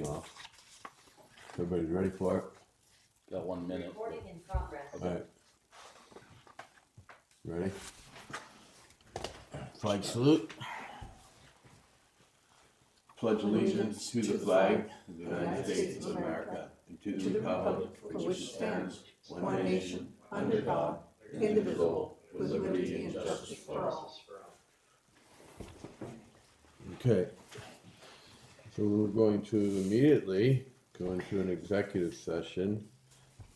Off. Everybody's ready for it? Got 1 minute. Recording in progress. Alright. Ready? Flag salute. Pledge allegiance to the flag of the United States of America and to the republic for which it stands, one nation, under God, indivisible, with liberty and justice for all. Okay. So we're going to immediately go into an executive session.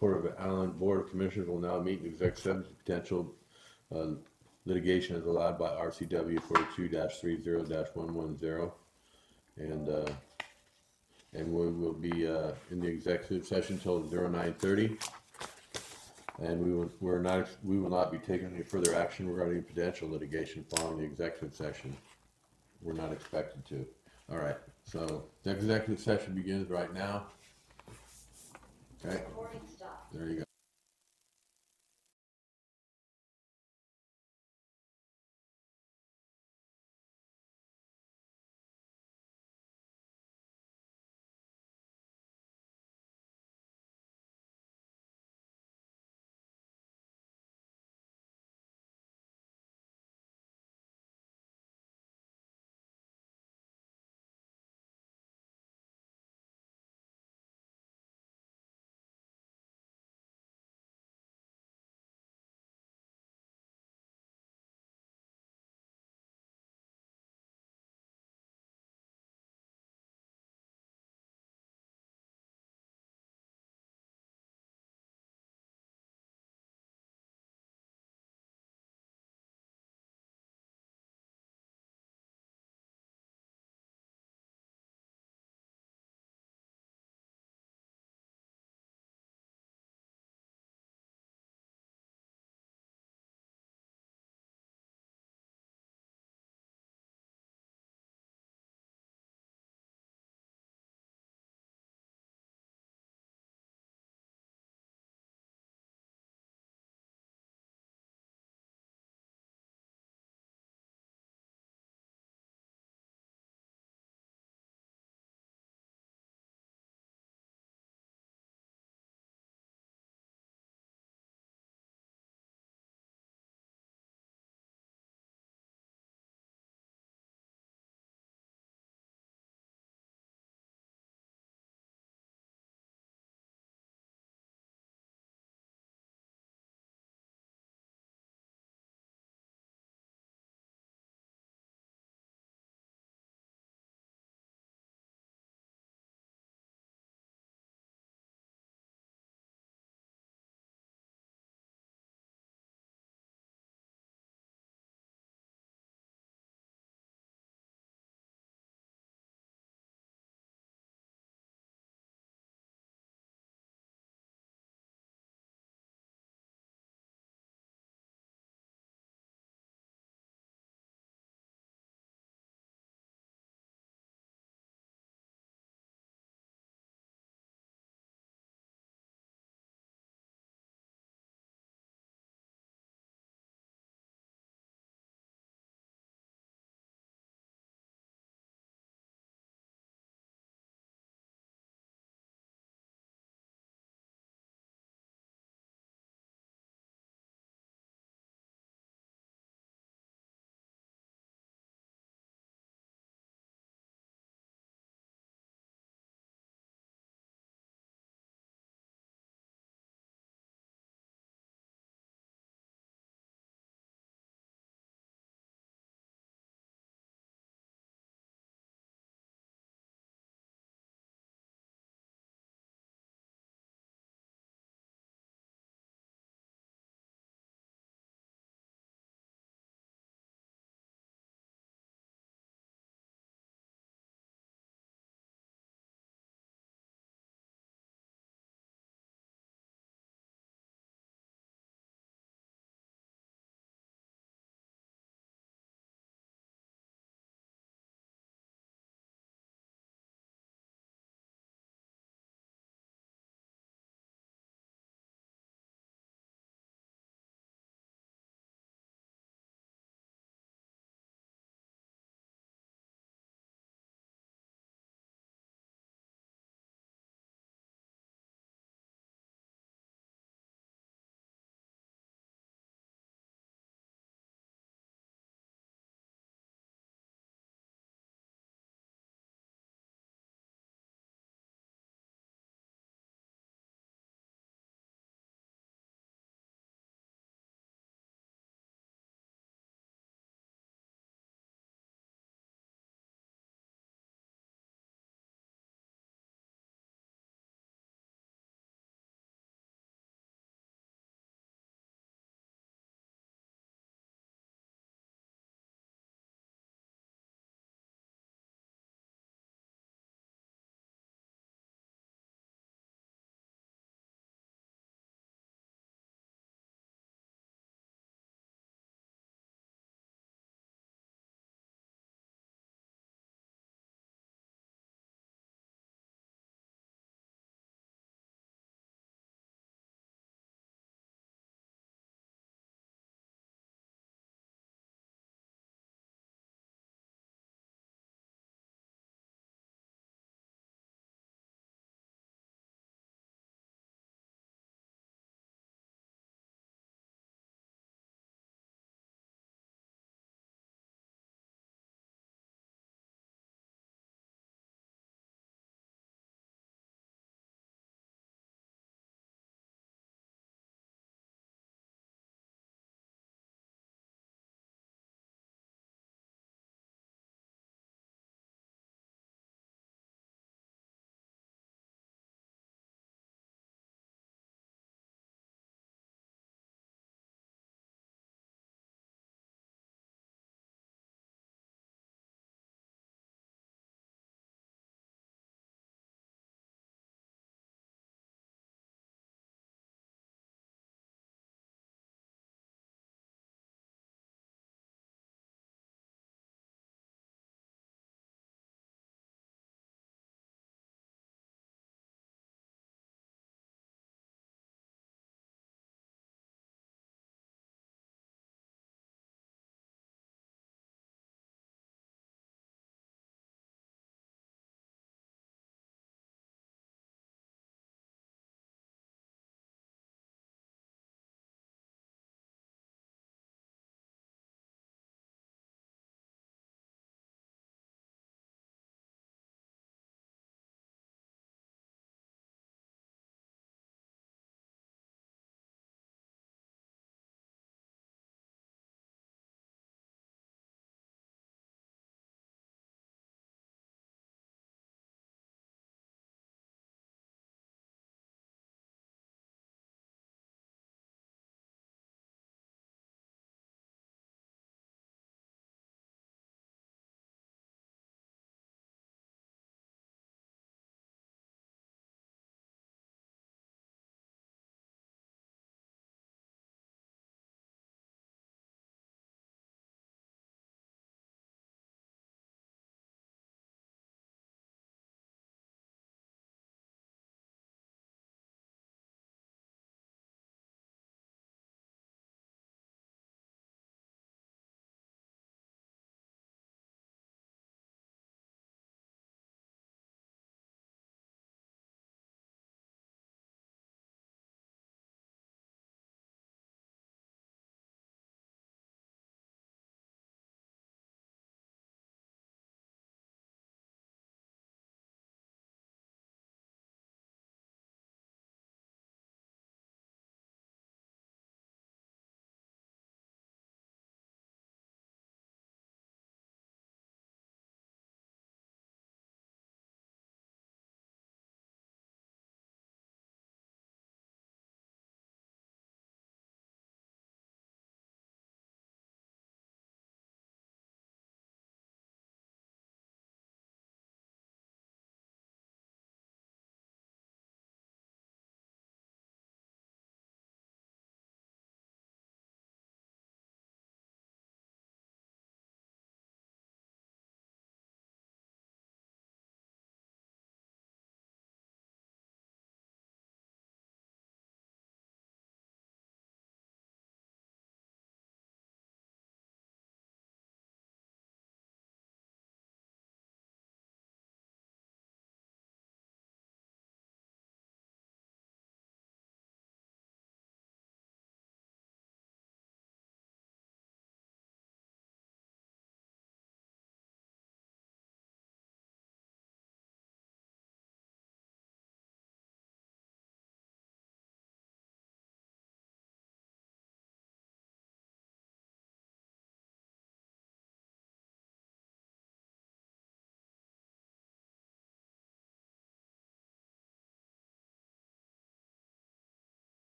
Board of Allyn Board of Commissioners will now meet in exec session for potential litigation as allowed by RCW 42-30-110. And we will be in the executive session until 09:30. And we will not be taking any further action regarding potential litigation following the executive session. We're not expected to. All right. So the executive session begins right now. Okay. Recording stopped. There you go.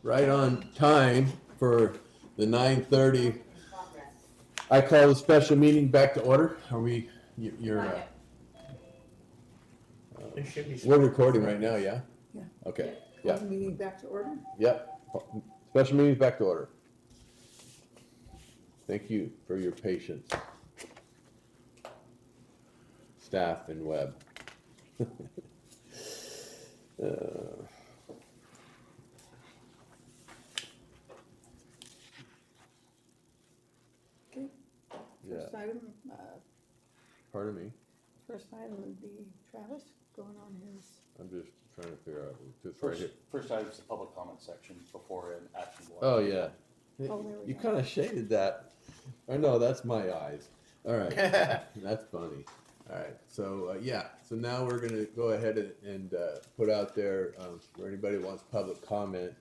right on time for the 9:30. I call the special meeting back to order. Are we, you're, There should be. we're recording right now, yeah? Yeah. Okay, Call yeah, the meeting back to order. yep. Special meeting's back to order. Thank you for your patience. Staff and web. Okay. Yeah, First item, pardon me. first item would be Travis going on his. I'm just trying to figure out, just right here. First item's the public comment section before an action board. Oh, yeah. Oh, there we You go. kind of shaded that. I know, that's my eyes. All right, that's funny. All right, so, yeah, so now we're gonna go ahead and put out there, for anybody who wants public comment,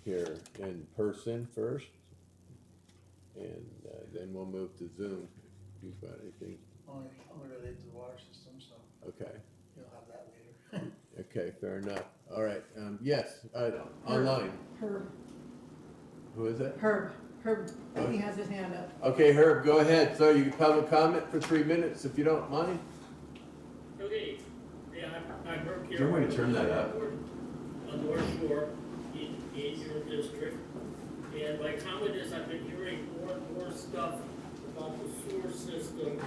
here in person first. And then we'll move to Zoom, if you've got anything. Only related to the water system, so Okay, you'll have that later. okay, fair enough. All right, yes, online. Herb, Who is it? Herb, he has his hand up. Okay, Herb, go ahead. So you can public comment for 3 minutes if you don't mind. Okay, yeah, I'm Herb here. Is there a way to turn that up? On North Shore, in your district. And my comment is I've been hearing more and more stuff about the sewer system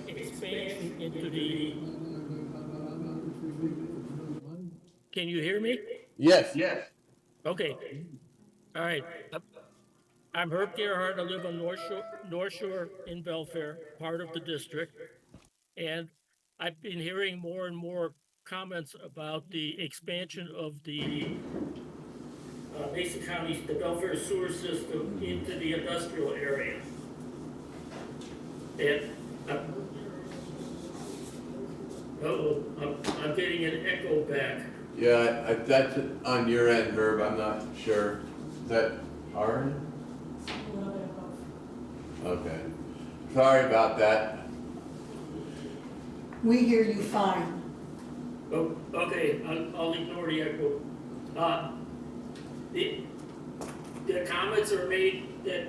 expansion into the. Can you hear me? Yes. Yes. Okay. All right. I'm Herb Gerhardt. I live on North Shore in Belfair, part of the district. And I've been hearing more and more comments about the expansion of the Mason County's, the Belfair sewer system into the industrial area. And I'm getting an echo back. Yeah, that's on your end, Herb. I'm not sure. Is that our end? Okay. Sorry about that. We hear you fine. Oh, okay, I'll ignore the echo. The comments are made that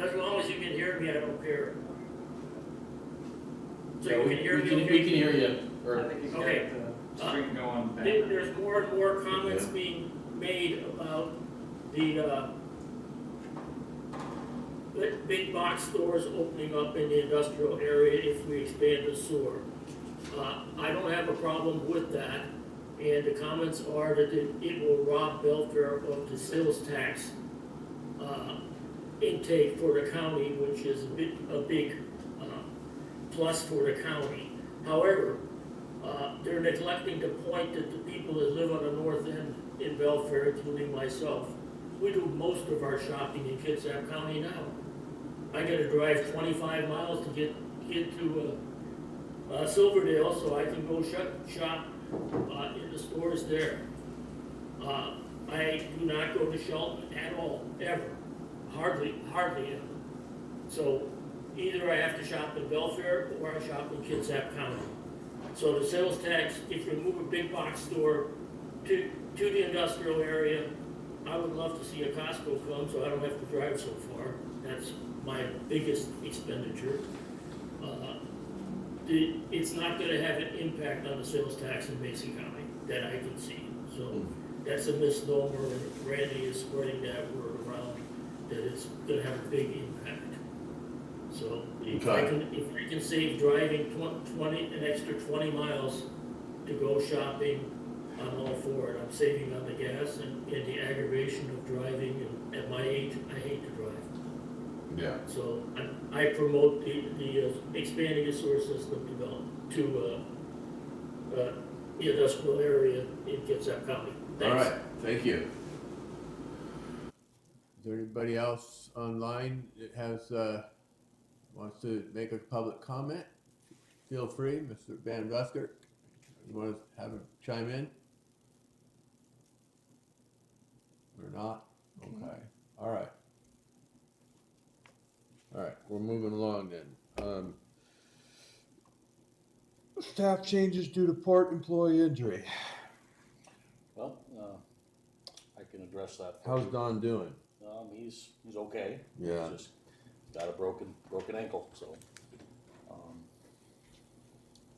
as long as you can hear me, I don't care. So you can hear me? We Okay? can hear you. I think he's got Okay. the screen going back. There's more and more comments being made about the big box stores opening up in the industrial area if we expand the sewer. I don't have a problem with that, and the comments are that it will rob Belfair of the sales tax intake for the county, which is a big plus for the county. However, they're neglecting the point that the people that live on the north end in Belfair, including myself, we do most of our shopping in Kitsap County now. I gotta drive 25 miles to get to Silverdale, so I can go shop in the stores there. I do not go to Shelton at all, ever, hardly ever. So either I have to shop in Belfair or I shop in Kitsap County. So the sales tax, if you move a big box store to the industrial area, I would love to see a Costco come so I don't have to drive so far. That's my biggest expenditure. It's not gonna have an impact on the sales tax in Mason County that I can see. So that's a misnomer, and Randy is spreading that word around, that it's gonna have a big impact. So if I can save driving an extra 20 miles to go shopping, I'm all for it. I'm saving on the gas and the aggravation of driving, and at my age, I hate to drive. Yeah. So I promote the expanding the sewer system to the industrial area in Kitsap County. All Thanks. right, thank you. Is there anybody else online that has, wants to make a public comment? Feel free, Mr. Van Busker. You want to have him chime in? Or not? Okay, all right. All right, we're moving along then. Staff changes due to port employee injury. Well, I can address that. for How's you. Don doing? He's okay. Yeah. He's just got a broken ankle, so.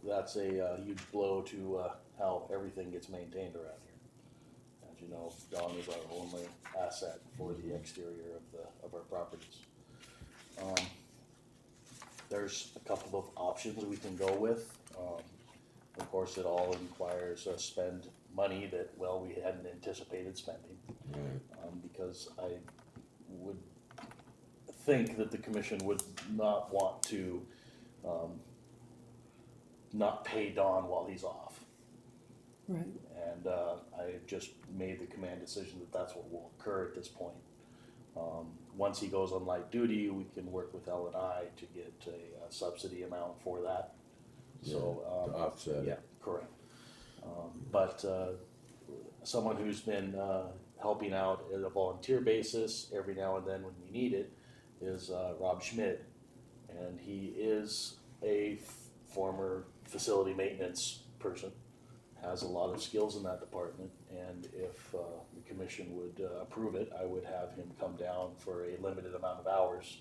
That's a huge blow to how everything gets maintained around here. As you know, Don is our only asset for the exterior of our properties. There's a couple of options we can go with. Of course, it all requires us spend money that, well, we hadn't anticipated spending. Because I would think that the commission would not want to not pay Don while he's off. Right. And I just made the command decision that that's what will occur at this point. Once he goes on light duty, we can work with Allyn to get a subsidy amount for that. So To offset yeah, it. correct. But someone who's been helping out at a volunteer basis every now and then when we need it is Rob Schmidt, and he is a former facility maintenance person, has a lot of skills in that department, and if the commission would approve it, I would have him come down for a limited amount of hours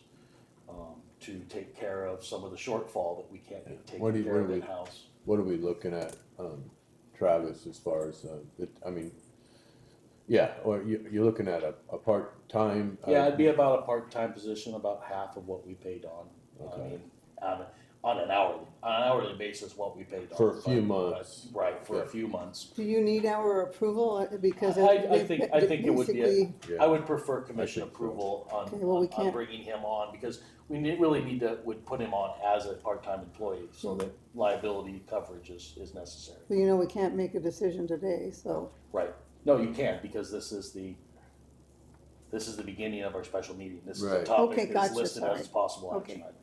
to take care of some of the shortfall that we can't get taken care of in-house. What are we looking at, Travis, as far as, yeah, or you're looking at a part-time? Yeah, it'd be about a part-time position, about half of what we pay Don. I Okay. mean, on an hourly basis, what we pay Don. For a few months. Right, for Yeah. a few months. Do you need our approval? Because I think it would be, basically, I would prefer commission I think so. approval Okay, well, we on can't- bringing him on, because we really need to, would put him on as a part-time employee, so that liability coverage is necessary. well, you know, we can't make a decision today, so. Right, no, you can't, because this is the beginning of our special meeting. This is a Right. topic Okay, that's gotcha, listed sorry. as possible action Okay. item.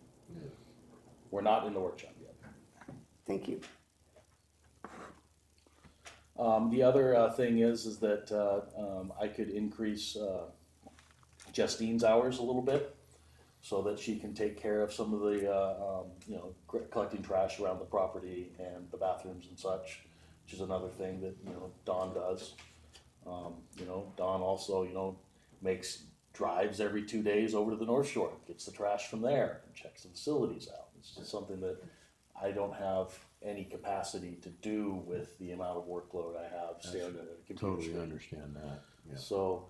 We're not in the workshop yet. Thank you. The other thing is that I could increase Justine's hours a little bit, so that she can take care of some of the, collecting trash around the property and the bathrooms and such, which is another thing that, Don does. Don also, makes drives every 2 days over to the North Shore, gets the trash from there, and checks the facilities out. It's just something that I don't have any capacity to do with the amount of workload I have staring at a computer Totally screen. understand that, yeah. So,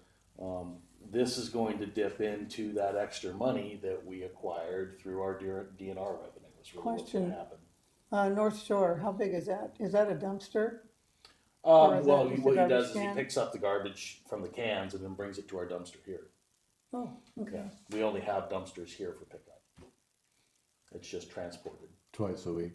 this is going to dip into that extra money that we acquired through our DNR revenue. That's really what's gonna Question. happen. North Shore, how big is that? Is that a dumpster? Or is Well, that just a what he garbage does is he can? picks up the garbage from the cans and then brings it to our dumpster here. Oh, okay. Yeah, we only have dumpsters here for pickup. It's just transported. Twice a week.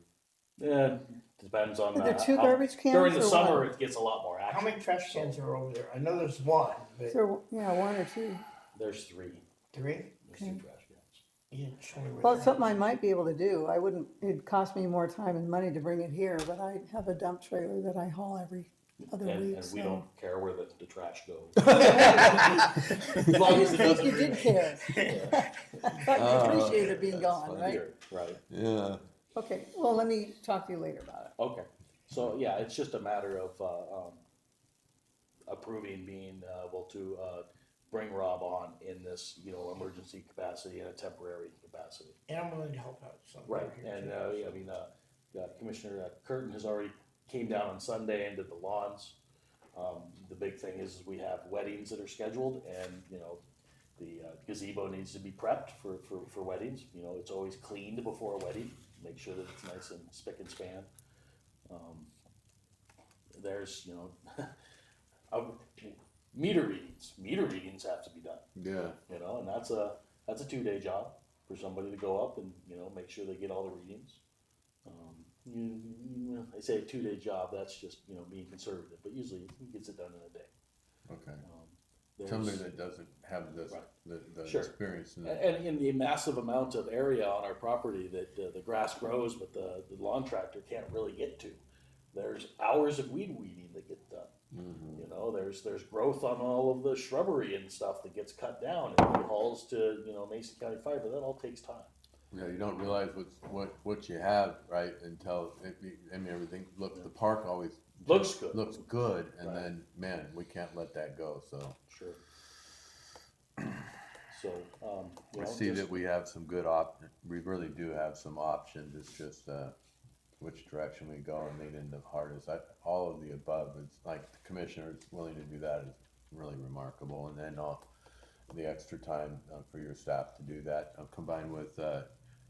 Yeah, depends on. Are there two how- garbage cans During the or summer, one? it gets a lot more How action. many trash cans are over there? I know there's one, but So, yeah, one or two. There's three. three? There's two trash cans. You didn't show me where Well, they're it's something at. I might be able to do. I wouldn't, it'd cost me more time and money to bring it here, but I have a dump trailer that I haul every other And week, we so. don't care where the trash goes. As long as it doesn't. You did care. But you appreciate it being gone, right? Right. Yeah. Okay, well, let me talk to you later about it. Okay, so yeah, it's just a matter of approving being able to bring Rob on in this, emergency capacity and a temporary capacity. And I'm willing to help out some. Right, and Commissioner Curtin has already came down on Sunday and did the lawns. The big thing is we have weddings that are scheduled, and the gazebo needs to be prepped for weddings. It's always cleaned before a wedding. Make sure that it's nice and spick and span. There's meter readings. Meter readings have to be done. Yeah. And that's a 2-day job for somebody to go up and make sure they get all the readings. I say a 2-day job. That's just being conservative, but usually he gets it done in a day. Okay. There's- Somebody that doesn't have this, Right. the Sure. experience in that. And in the massive amount of area on our property that the grass grows, but the lawn tractor can't really get to. There's hours of weed weeding that get done. There's growth on all of the shrubbery and stuff that gets cut down and he hauls to Mason County Fire, but that all takes time. You know, you don't realize what you have, right, until, I mean, everything, look, the park always. Looks good. Looks good, and Right. then, man, we can't let that go, so. Sure. So, you I know, see just- that we have some good we really do have some options, it's just, which direction we go and lean in the hardest. All of the above, it's like the commissioner's willing to do that is really remarkable, and then the extra time for your staff to do that, combined with,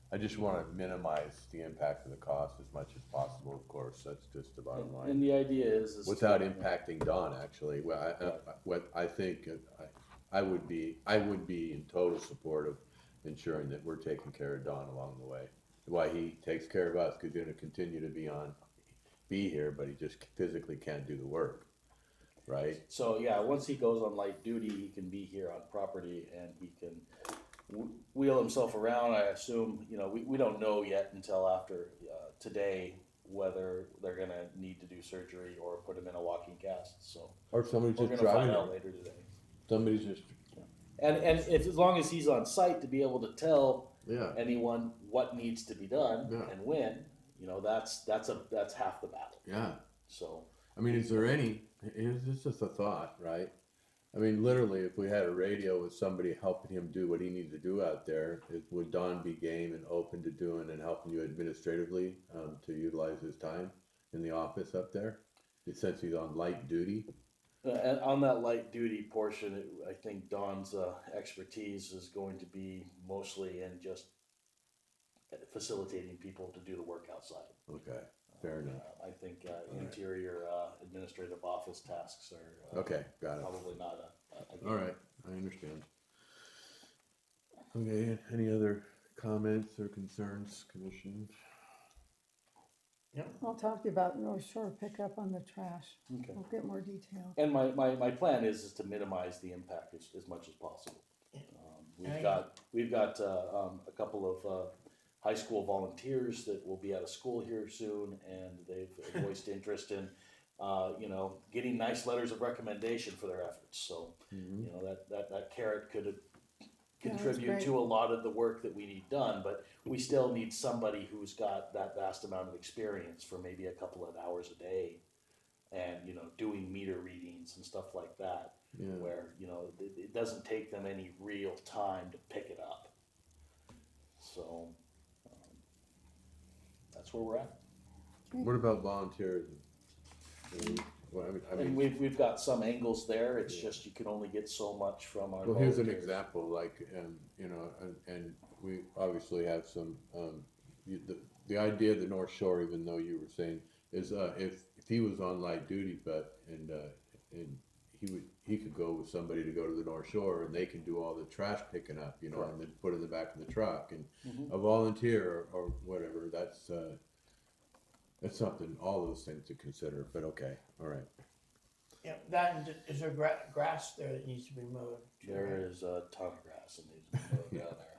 I just wanna minimize the impact of the cost as much as possible, of course, that's just the bottom line. And the idea is. Without impacting Dawn, actually, well, what I think, I would be in total support of ensuring that we're taking care of Dawn along the way. Why he takes care of us, cause he's gonna continue to be here, but he just physically can't do the work, right? So, yeah, once he goes on light duty, he can be here on property and he can wheel himself around. I assume, you know, we don't know yet until after, today, whether they're gonna need to do surgery or put him in a walking cast, so. Or somebody's We're just gonna driving find out him, later today. somebody's just, And if, as long as he's on site to be able to tell yeah, anyone what needs to be done Yeah. and when, you know, that's half the battle, yeah. so. I mean, is there it's just a thought, right? I mean, literally, if we had a radio with somebody helping him do what he needs to do out there, would Don be game and open to doing and helping you administratively, to utilize his time in the office up there? Since he's on light duty? And on that light duty portion, I think Don's expertise is going to be mostly in just facilitating people to do the work outside. Okay, fair enough. I think interior administrative office tasks are Okay, got it. probably not a All right, I understand. Okay, any other comments or concerns, commission? I'll talk to you about North Shore pickup on the trash. Okay. We'll get more detail. And my plan is to minimize the impact as much as possible. We've got a couple of high school volunteers that will be out of school here soon, and they've voiced interest in you know, getting nice letters of recommendation for their efforts. So you know, that carrot could contribute great. to a lot of the work that we need done, but we still need somebody who's got that vast amount of experience for maybe a couple of hours a day, and you know, doing meter readings and stuff like that, Yeah. where you know it doesn't take them any real time to pick it up. So that's where we're at. What about volunteers? Well, I mean, And we've got some angles there. It's just you can only get so much from our. well, here's an volunteers. example, like, you know, and we obviously have some, the idea of the North Shore, even though you were saying, is, if he was on light duty, and he could go with somebody to go to the North Shore, and they can do all the trash picking up, you know, and then put it in the back of the truck, and a volunteer or whatever, that's something, all those things to consider, but okay, all right. Yeah, is there grass there that needs to be mowed? There is a ton of grass and needs to be mowed down there.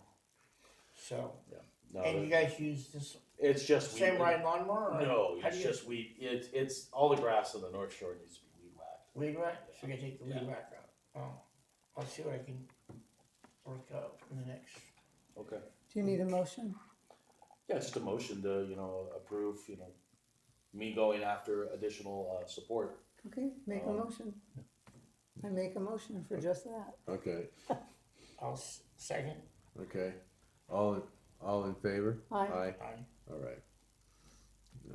So, Yeah. No, and you guys use this it's just same weed. ride lawnmower? Or No, how it's do you just weed. It's all the grass on the North Shore needs to be weed whacked. weed whack? So you gotta take the weed Yeah. whack out. Oh, I'll see what I can work out in the next. Okay. Do you need a motion? Yeah, it's just a motion to approve me going after additional support. Okay, make a motion. I make a motion for just that. Okay, I'll second. okay, all in favor? Aye. Aye, Aye. all right. No,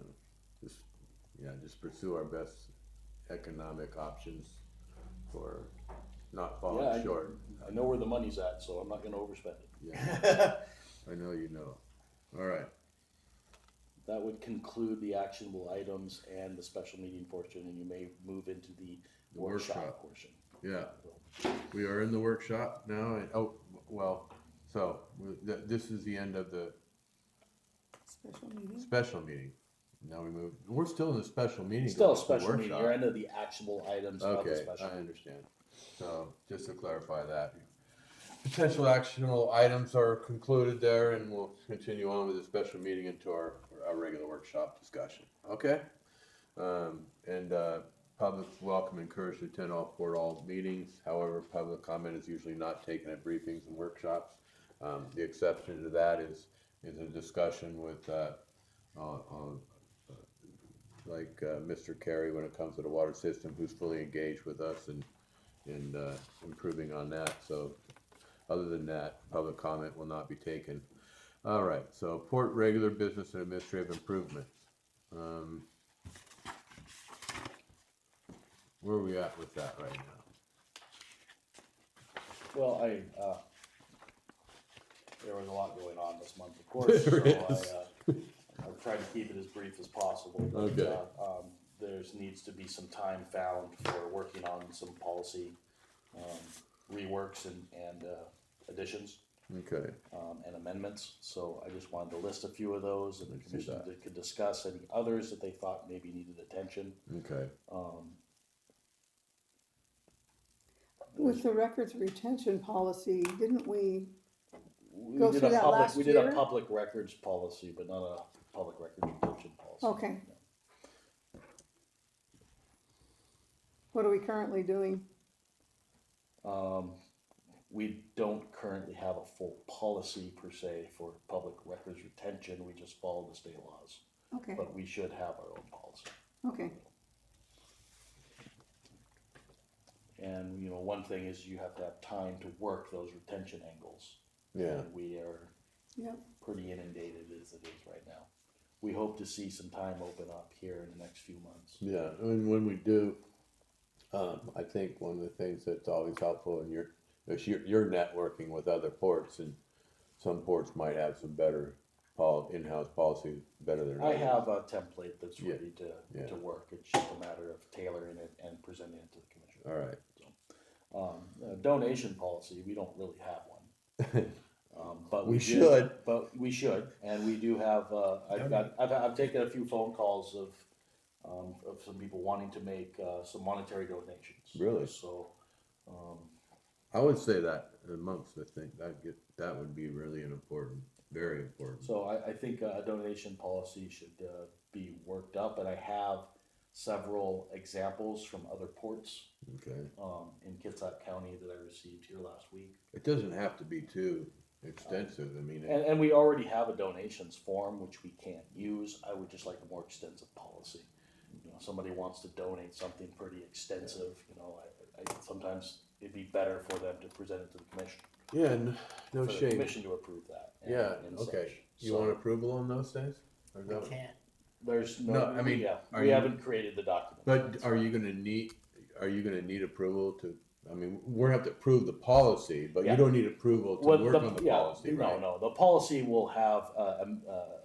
just pursue our best economic options for not falling Yeah, short. I know where the money's at, so I'm not gonna overspend it. Yeah, I know you know. All right, That would conclude the actionable items and the special meeting portion, and you may move into the workshop workshop. portion. yeah, we are in the workshop now, so, this is the end of the Special meeting. special meeting. Now we're still in the special meeting. Still a not the special meeting, workshop. you're into the actionable items of the Okay, special I meeting. understand. So, just to clarify that, potential actionable items are concluded there, and we'll continue on with the special meeting into our regular workshop discussion, okay? Public's welcome, encouraged to attend all meetings, however, public comment is usually not taken at briefings and workshops. The exception to that is is a discussion with, like, Mr. Carey when it comes to the water system, who's fully engaged with us and improving on that. So other than that, public comment will not be taken. All right, so port regular business and administrative improvements. Where are we at with that right now? Well, there was a lot going on this month, of course, so There is. I've tried to keep it as brief as possible, but, Okay. there's needs to be some time found for working on some policy, reworks and additions, Okay, and amendments, so I just wanted to list a few of those, and the Let's do commission that. could discuss any others that they thought maybe needed attention. okay. With the records retention policy, didn't we, We Go did through a that public, last we did a year? public records policy, but not a public records retention policy. okay. What are we currently doing? We don't currently have a full policy per se for public records retention, we just follow the state laws, Okay, but we should have our own policy. okay, And, you know, one thing is you have to have time to work those retention angles. Yeah, And we are yep, pretty inundated as it is right now. We hope to see some time open up here in the next few months. yeah, and when we do, I think one of the things that's always helpful in you're networking with other ports, and some ports might have some better in-house policy, better than I others. have a template that's Yeah, ready yeah. to work, it's just a matter of tailoring it and presenting it to the commission. All right, Donation policy, we don't really have one. But We did- should. But we should, and we do have, I've taken a few phone calls of some people wanting to make, some monetary donations. Really? So, I would say that amongst the thing, that would be really very important. so I think a donation policy should, be worked up, and I have several examples from other ports, Okay, in Kitsap County that I received here last week. it doesn't have to be too extensive, I mean, And we already have a donations form, which we can't use. I would just like a more extensive policy. You know, somebody wants to donate something pretty extensive, you know, I sometimes it'd be better for them to present it to the commission. yeah, no For the shame. commission to approve that. and- Yeah, and okay, such. you So want approval on those things? Or is We that- can't. There's No, no, I mean, yeah, are we you- haven't created the document. But are you gonna need approval to, I mean, we're gonna have to approve the policy, but you Yeah. don't need approval to Well, work on the yeah, policy, no, right? no, the policy will have,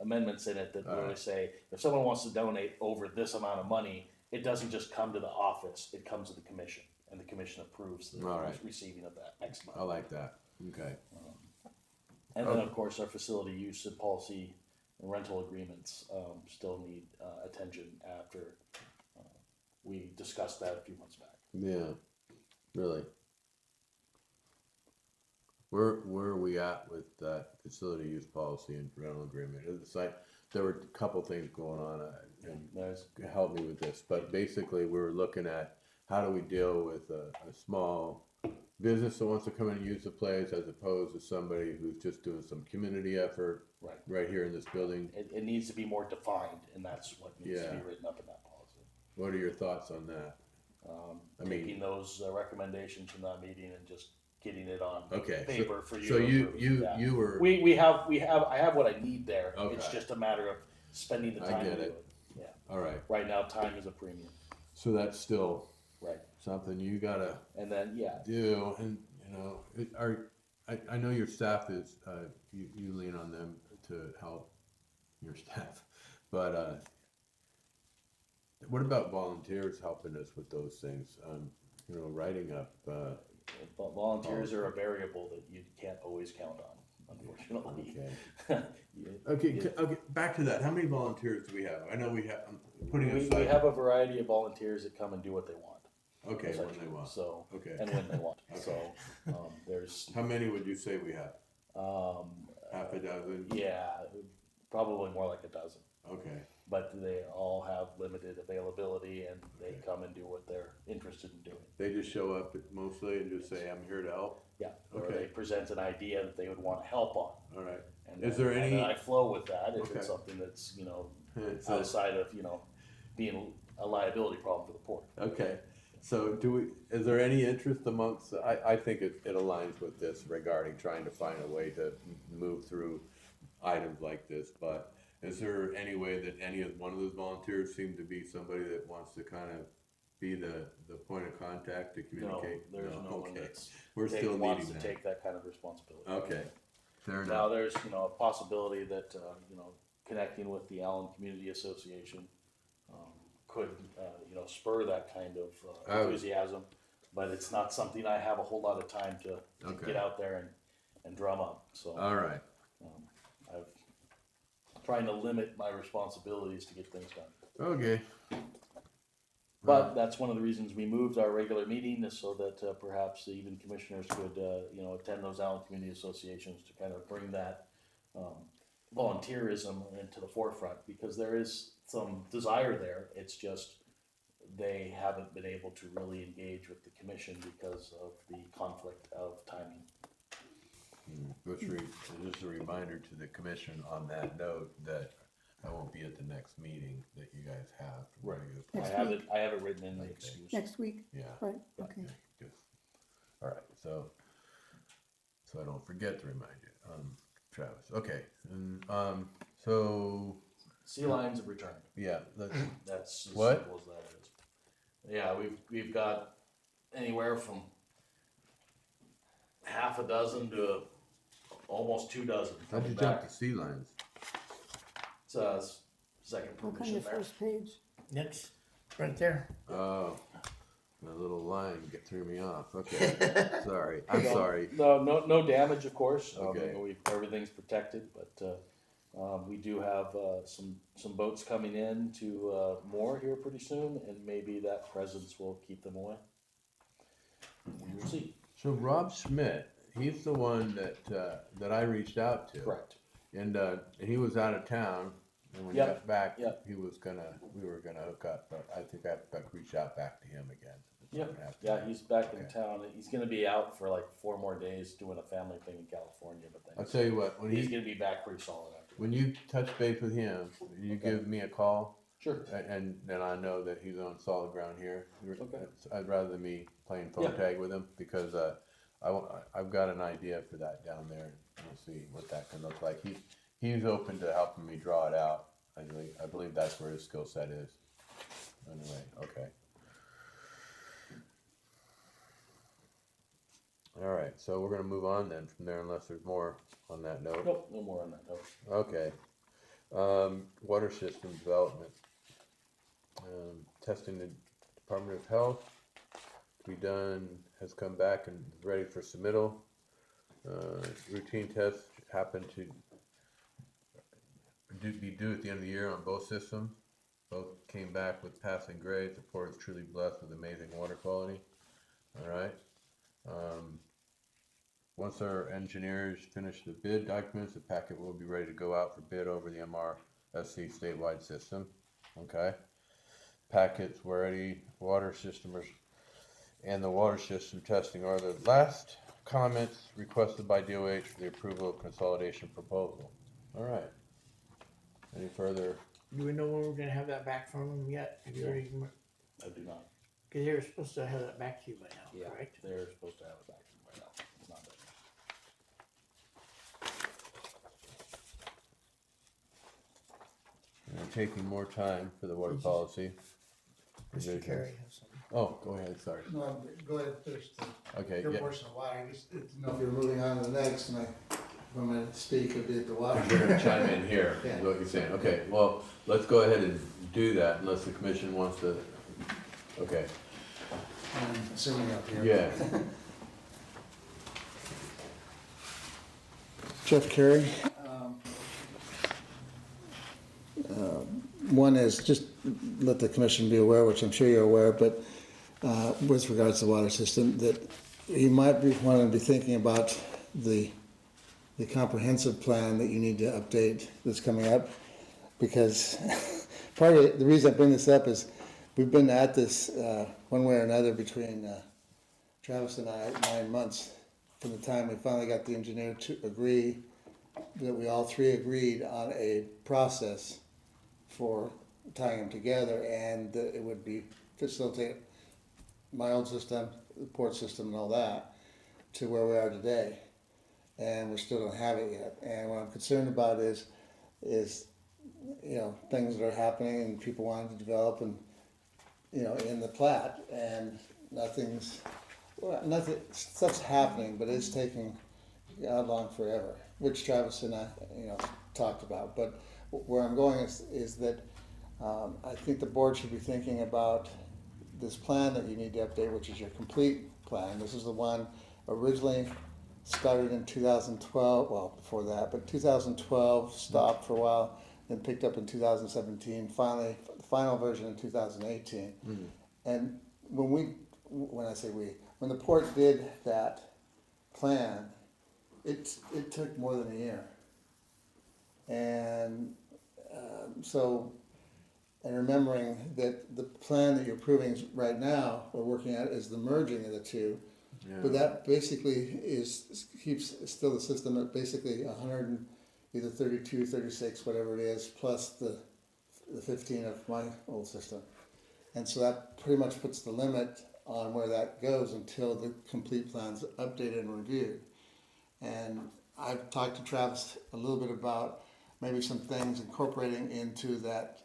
amendments in it that really Alright. say, if someone wants to donate over this amount of money, it doesn't just come to the office, it comes to the commission, and the commission approves the Alright. receiving of that X amount. I like that, okay, And then, of course, our facility use and policy and rental agreements, still need, attention after, we discussed that a few months back. yeah, really. Where are we at with that facility use policy and rental agreement? It's like, there were a couple things going on, and There's, help me with this, but basically we were looking at how do we deal with a small business that wants to come in and use the place as opposed to somebody who's just doing some community effort right, here in this building. it needs to be more defined, and that's what needs to Yeah. be written up in that policy. What are your thoughts on that? I mean- Taking those recommendations from that meeting and just getting it on Okay, paper for you so to you approve. Yeah. you were, I have what I need there. It's Okay. just a matter of spending the I time to get do it. it. Yeah. all right, Right now, time is a premium. so that's still Right. something you gotta And then, yeah, do, and you know, I know your staff is, you lean on them to help your staff, but, what about volunteers helping us with those things? You know, writing up, volunteers are a variable that you can't always count on, unfortunately. okay. You- Okay, you- okay, back to that, how many volunteers do we have? I know we have, I'm putting We aside. have a variety of volunteers that come and do what they want. Okay, when they essentially. want, So, okay. and when they want. Okay. So, there's, How many would you say we have? Half a dozen? yeah, probably more like a dozen. Okay, But they all have limited availability, and they come and do what they're interested in doing. they just show up mostly and just say, I'm here to help? Yeah, or Okay. they present an idea that they would want to help on, All right, and And Is there any- I flow with that if Okay. it's something that's, you know, It's outside of, you know, being a liability problem for the port. okay, so is there any interest amongst, I think it aligns with this regarding trying to find a way to move through items like this, but is there any way that one of those volunteers seem to be somebody that wants to kind of be the point of contact to No, communicate? there's no one Okay. that's We're still wants needing to that. take that kind of responsibility. Okay, fair Now, enough. there's, you know, a possibility that, you know, connecting with the Allyn Community Association, could, you know, spur that kind of Oh. enthusiasm, but it's not something I have a whole lot of time to Okay. get out there and drum up, so. All right, I'm trying to limit my responsibilities to get things done. okay. But that's one of the reasons we moved our regular meeting, is so that perhaps even commissioners could, you know, attend those Allyn Community Associations to kind of bring that volunteerism into the forefront, because there is some desire there. It's just they haven't been able to really engage with the commission because of the conflict of timing. Just a reminder to the commission on that note that I won't be at the next meeting that you guys have. Right. Next I have it written in the Okay. excuse. Next week, Yeah. right, okay. Good. All right, so I don't forget to remind you, Travis, okay, and, so, Sea lions have returned. yeah, That's as What? simple as that is. Yeah, we've got anywhere from half a dozen to almost 2 dozen how'd you coming jump back. to sea lions? It's second Look on permission the there. first page. Next, right there. Oh, the little line threw me off, okay, sorry, I'm No, sorry. No damage, of course. Okay. Everything's protected, but we do have some boats coming in to moor here pretty soon, and maybe that presence will keep them away. We will see. So Rob Schmidt, he's the one that I reached out to. Correct. And he was out of town, and when he Yep, got back, yep. we were gonna hook up, but I think I have to reach out back to him again. Yeah, he's back in Okay. town. He's gonna be out for like 4 more days doing a family thing in California, but I'll then tell you what, he's gonna be back pretty solid after. when you touch base with him, you give me a call, Sure. and then I know that he's on solid ground here. Okay. I'd rather than me playing phone Yeah. tag with him, because I've got an idea for that down there, and we'll see what that can look like. He's open to helping me draw it out. I believe that's where his skill set is. Anyway, okay. All right, so we're gonna move on then from there, unless there's more on that note. Nope, no more on that note. Okay. Water system development. Testing the Department of Health to be done, has come back and is ready for submittal. Routine tests happen to be due at the end of the year on both systems. Both came back with passing grades. The port is truly blessed with amazing water quality. All right. Once our engineers finish the bid documents, the packet will be ready to go out for bid over the MRSC statewide system. Okay. Packets were ready. Water system and the water system testing are the last comments requested by DOH for the approval of consolidation proposal. All right. Any further? Do we know when we're gonna have that back from them yet? Have you already, I do not. cause they were supposed to have that back to you by now, Yeah, correct? they're supposed to have it back by now. It's not there. We're taking more time for the water policy. Mr. Carey has something. Oh, go ahead, sorry. No, go ahead, finish Okay, your yeah. portion of water, I just didn't know if you're moving on to the next, and when I speak, it'd be at the water. You're gonna chime in here, Yeah. is what you're saying. Okay, well, let's go ahead and do that unless the commission wants to. Okay, I'm assuming up here. yeah. Jeff Carey. One is just let the commission be aware, which I'm sure you're aware, but with regards to the water system, that you might want to be thinking about the comprehensive plan that you need to update that's coming up. Because part of the reason I bring this up is we've been at this one way or another between Travis and I 9 months from the time we finally got the engineer to agree that we all three agreed on a process for tying them together, and that it would be facilitate my own system, the port system and all that, to where we are today. And we still don't have it yet. And what I'm concerned about is, things that are happening and people wanting to develop and, in the plat, and stuff's happening, but it's taking God long forever, which Travis and I, talked about. But where I'm going is that I think the board should be thinking about this plan that you need to update, which is your complete plan. This is the one originally started in 2012, well, before that, but 2012, stopped for a while, then picked up in 2017, finally, the final version in 2018. And when the port did that plan, it took more than a year. And and remembering that the plan that you're approving right now, we're working at, is the merging of the two. Yeah. But that basically keeps still the system at basically 100 and either 32, 36, whatever it is, plus the 15 of my old system. And so that pretty much puts the limit on where that goes until the complete plan's updated and reviewed. And I've talked to Travis a little bit about maybe some things incorporating into that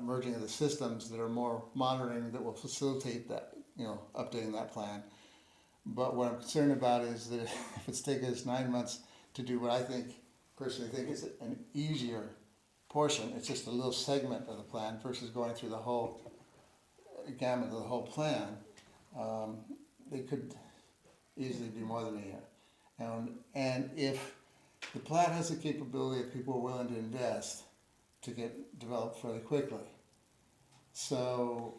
merging of the systems that are more monitoring, that will facilitate that, updating that plan. But what I'm concerned about is that if it's taken us 9 months to do what I personally think is an easier portion, it's just a little segment of the plan versus going through the whole gamut of the whole plan, they could easily be more than a year. And if the plan has the capability that people are willing to invest to get developed fairly quickly, so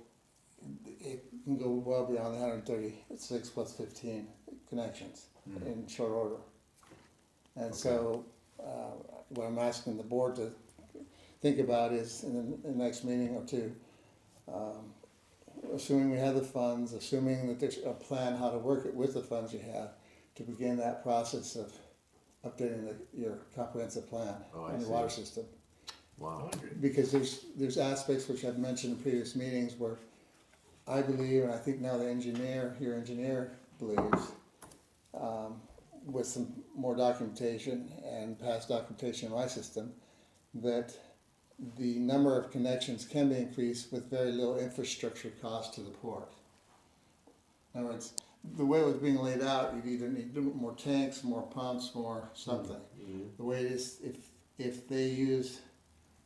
it can go well beyond the 136 plus 15 connections in short order. And so what I'm asking the board to think about is in the next meeting or two, assuming we have the funds, assuming that there's a plan how to work it with the funds you have, to begin that process of updating your comprehensive plan on your water system. Wow. Because there's aspects which I've mentioned in previous meetings where I believe, and I think now your engineer believes, with some more documentation and past documentation in my system, that the number of connections can be increased with very little infrastructure cost to the port. In other words, the way it was being laid out, you'd either need more tanks, more pumps, more something. The way it is, if they use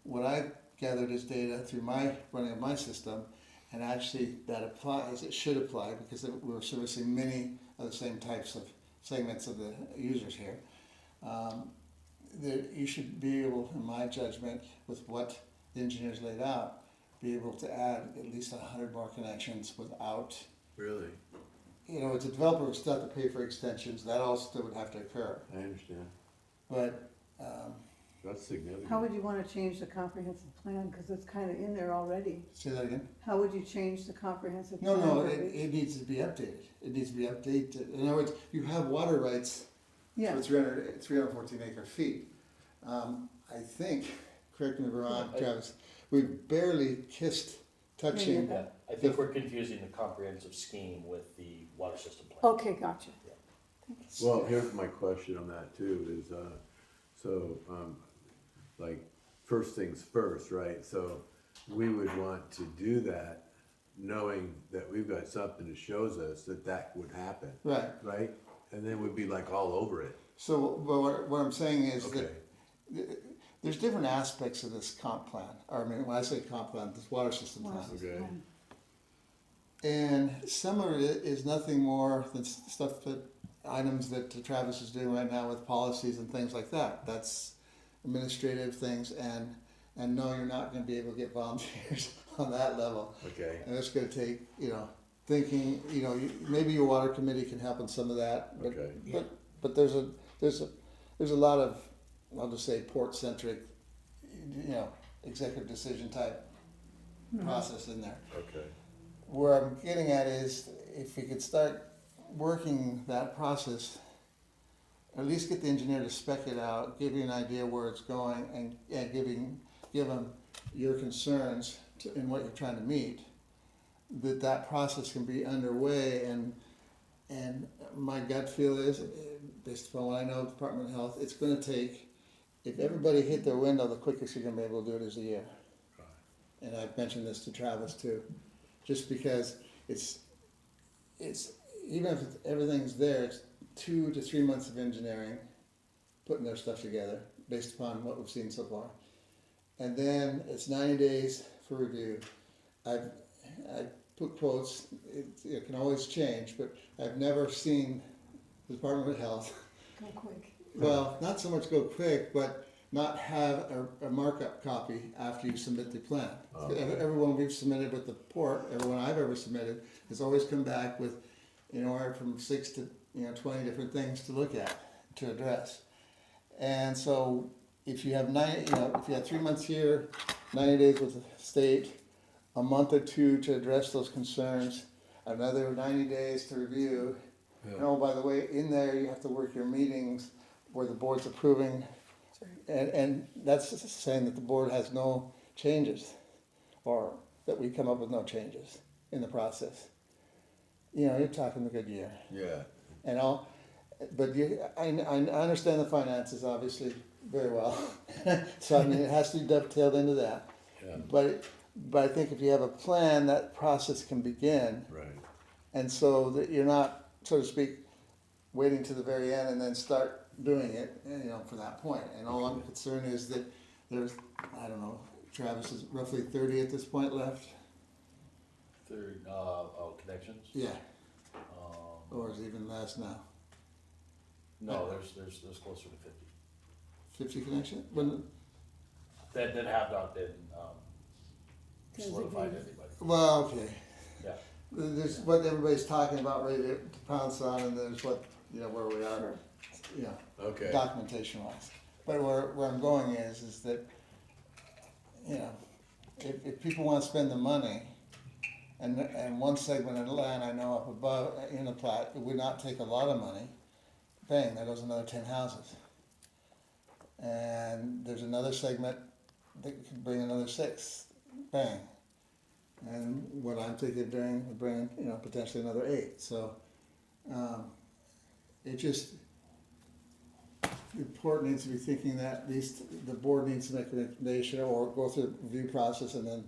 what I gathered as data through my running of my system, and actually that applies, it should apply, because we're servicing many of the same types of segments of the users here. That you should be able, in my judgment, with what the engineers laid out, be able to add at least 100 more connections without. Really? As a developer would still have to pay for extensions. That all still would have to occur. I understand. But That's significant. How would you want to change the comprehensive plan, because it's kind of in there already? say that again. How would you change the comprehensive No, plan? no, verbiage? it needs to be updated. It needs to be updated. In other words, you have water rights Yeah, for 314 acre feet. I think, correct me if I'm wrong, Travis, we barely touching. Yeah. Yeah, I think we're confusing the comprehensive scheme with the water system plan. okay, gotcha. Well, here's my question on that too, is, like, first things first, right? So we would want to do that knowing that we've got something that shows us that would happen, Right. right? And then we'd be like all over it. So what I'm saying is Okay. that there's different aspects of this comp plan. Or I mean, when I say comp plan, this water system plan. Okay. And some of it is nothing more than items that Travis is doing right now with policies and things like that. That's administrative things, and no, you're not going to be able to get volunteers on that level. Okay. And it's going to take, thinking, maybe your water committee can help in some of that. But, Okay. but there's a lot of, I'll just say, port centric, executive decision type process in there. Okay. Where I'm getting at is if we could start working that process at least get the engineer to spec it out, give you an idea where it's going, and give them your concerns in what you're trying to meet, that process can be underway, and my gut feel is, based upon what I know of the Department of Health, it's gonna take, if everybody hit their window, the quickest you're gonna be able to do it is a year. And I've mentioned this to Travis too, just because it's, even if everything's there, it's 2 to 3 months of engineering, putting their stuff together, based upon what we've seen so far. And then it's 90 days for review. I put quotes, it can always change, but I've never seen the Department of Health, Go quick. well, not so much go quick, but not have a markup copy after you submit the plan. Everyone we've submitted with the port, everyone I've ever submitted, has always come back with anywhere from 6 to 20 different things to look at, to address. And so if you have if you have 3 months here, 90 days with the state, a month or 2 to address those concerns, another 90 days to review. Yeah. And oh, by the way, in there you have to work your meetings where the board's approving, and that's saying that the board has no changes, or that we come up with no changes in the process. You're talking a good year. Yeah. And I understand the finances obviously very well, so I mean it has to be dovetailed into that. Yeah. But I think if you have a plan, that process can begin, Right. and so that you're not, so to speak, waiting to the very end and then start doing it, for that point. And all I'm concerned is that there's, I don't know, Travis is roughly 30 at this point left. Third, connections? Yeah, Um, or is it even less now? no, there's closer to 50 50 connection? When, that have not been, solidified anybody. well, okay. Yeah. There's what everybody's talking about, ready to pounce on, and there's what, where we are, Okay. documentation wise. But where I'm going is that, if people want to spend the money, and one segment of land I know up above in the plat, it would not take a lot of money. Bang, there goes another 10 houses. And there's another segment that could bring another 6. Bang. And what I'm thinking of doing would bring, potentially another 8. So, it just, the board needs to be thinking that at least the board needs to make a recommendation or go through the review process and then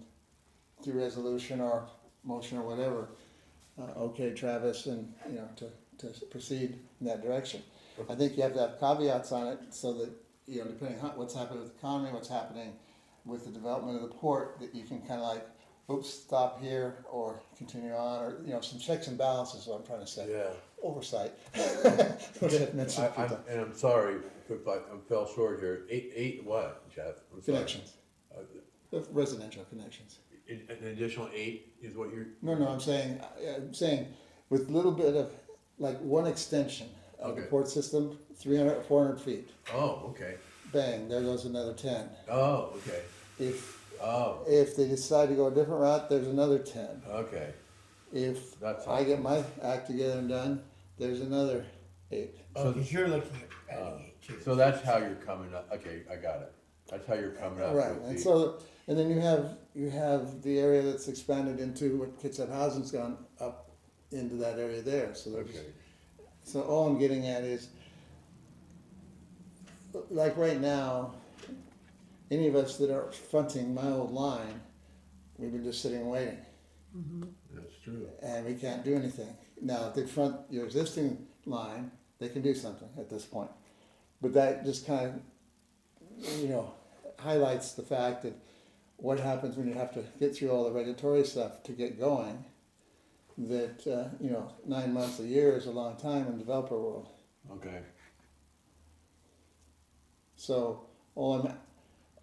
through resolution or motion or whatever, okay, Travis, and, to proceed in that direction. I think you have to have caveats on it so that, depending on what's happening with the economy, what's happening with the development of the port, that you can kind of like, oops, stop here or continue on, or, some checks and balances is what I'm trying to say. Yeah. Oversight. Which I've mentioned a few times. And I'm sorry if I fell short here. Eight what, Jeff? I'm sorry. Connections. Residential connections. An additional 8 is what you're. No, I'm saying with a little bit of, like one extension of the Okay. port system, 300, 400 feet. Oh, okay. Bang, there goes another 10. Oh, okay. If they decide to go a different route, there's another 10. Okay. If That's I get my act together and done, there's another 8. Oh, because you're looking at adding 8 too. So that's how you're coming up. Okay, I got it. That's how you're coming up Right, with and the. so, and then you have the area that's expanded into what Kitsap Housing's gone up into that area there, so there's. Okay. So all I'm getting at is, like right now, any of us that are fronting my old line, we've been just sitting and waiting, That's true. and we can't do anything. Now, if they front your existing line, they can do something at this point. But that just kind of, highlights the fact that what happens when you have to get through all the regulatory stuff to get going, that, 9 months, a year is a long time in developer world. Okay. So all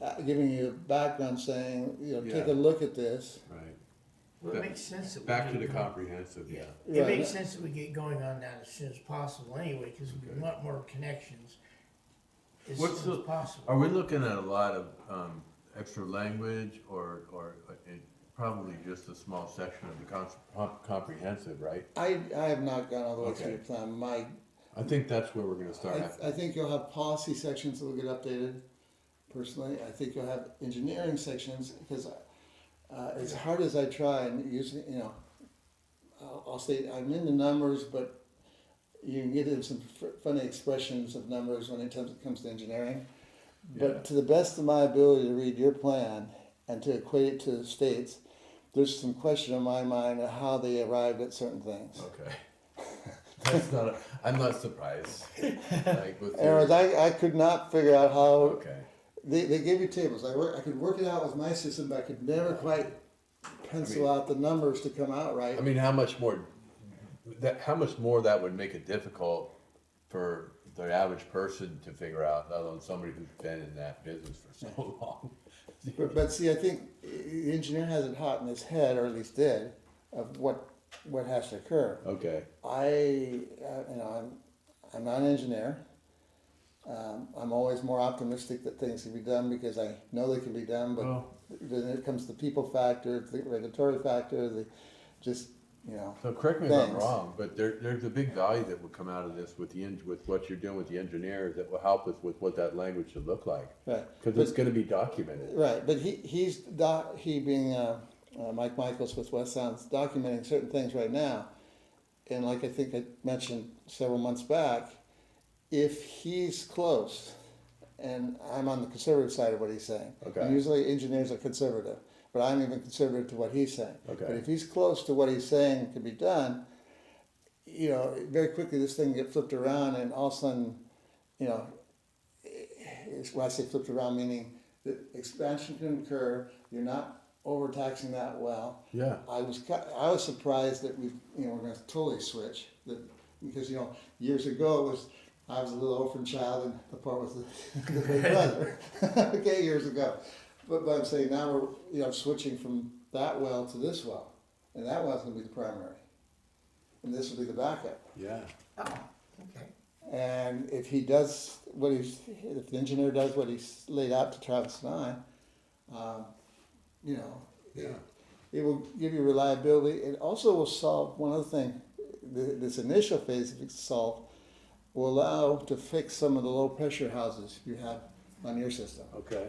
I'm giving you a background saying, take Yeah. a look at this. Right. Well, it makes sense that we Back to get the going. comprehensive, yeah. It Right. makes sense that we get going on that as soon as possible anyway, because we want more connections as What's soon the- as possible. Are we looking at a lot of extra language or probably just a small section of the comprehensive, right? I have not gone all the way through Okay. the plan. My I think that's where we're gonna start. I think you'll have policy sections that will get updated, personally. I think you'll have engineering sections, because as hard as I try, and usually, you know, I'll say I'm into numbers, but you can get into some funny expressions of numbers when it comes to engineering. Yeah. But to the best of my ability to read your plan and to equate it to the states, there's some question in my mind of how they arrived at certain things. Okay. That's not, I'm not surprised. Like with Anyways, I could not figure out how, okay. they gave you tables, I could work it out with my system, but I could never quite pencil out the numbers to come out right. I mean, how much more that would make it difficult for the average person to figure out, let alone somebody who's been in that business for so long. But see, I think the engineer has it hot in his head, or at least did, of what has to occur. Okay. I'm not an engineer. I'm always more optimistic that things can be done because I know they can be done, but Well, then it comes to the people factor, the regulatory factor, so correct me if I'm things. wrong, but there's a big value that will come out of this with with what you're doing with the engineers that will help us with what that language should look like. Right. Because it's gonna be documented. Right, but he being Mike Michaels with West Sound's documenting certain things right now, and like I think I mentioned several months back, if he's close, and I'm on the conservative side of what he's saying. Okay. And usually engineers are conservative, but I'm even conservative to what he's saying. Okay. But if he's close to what he's saying can be done, you know, very quickly this thing get flipped around, and all of a sudden, you know, when I say flipped around, meaning that expansion can occur. You're not overtaxing that well. Yeah. I was surprised that we're going to totally switch because years ago I was a little orphan child and the part was the big brother. Okay, years ago, but I'm saying now we're switching from that well to this well, and that well's going to be the primary, and this will be the backup. Yeah. Oh, okay. And if he does if the engineer does what he's laid out to Travis and I, Yeah. it will give you reliability. It also will solve one other thing. This initial phase, if it's solved, will allow to fix some of the low pressure houses you have on your system. Okay.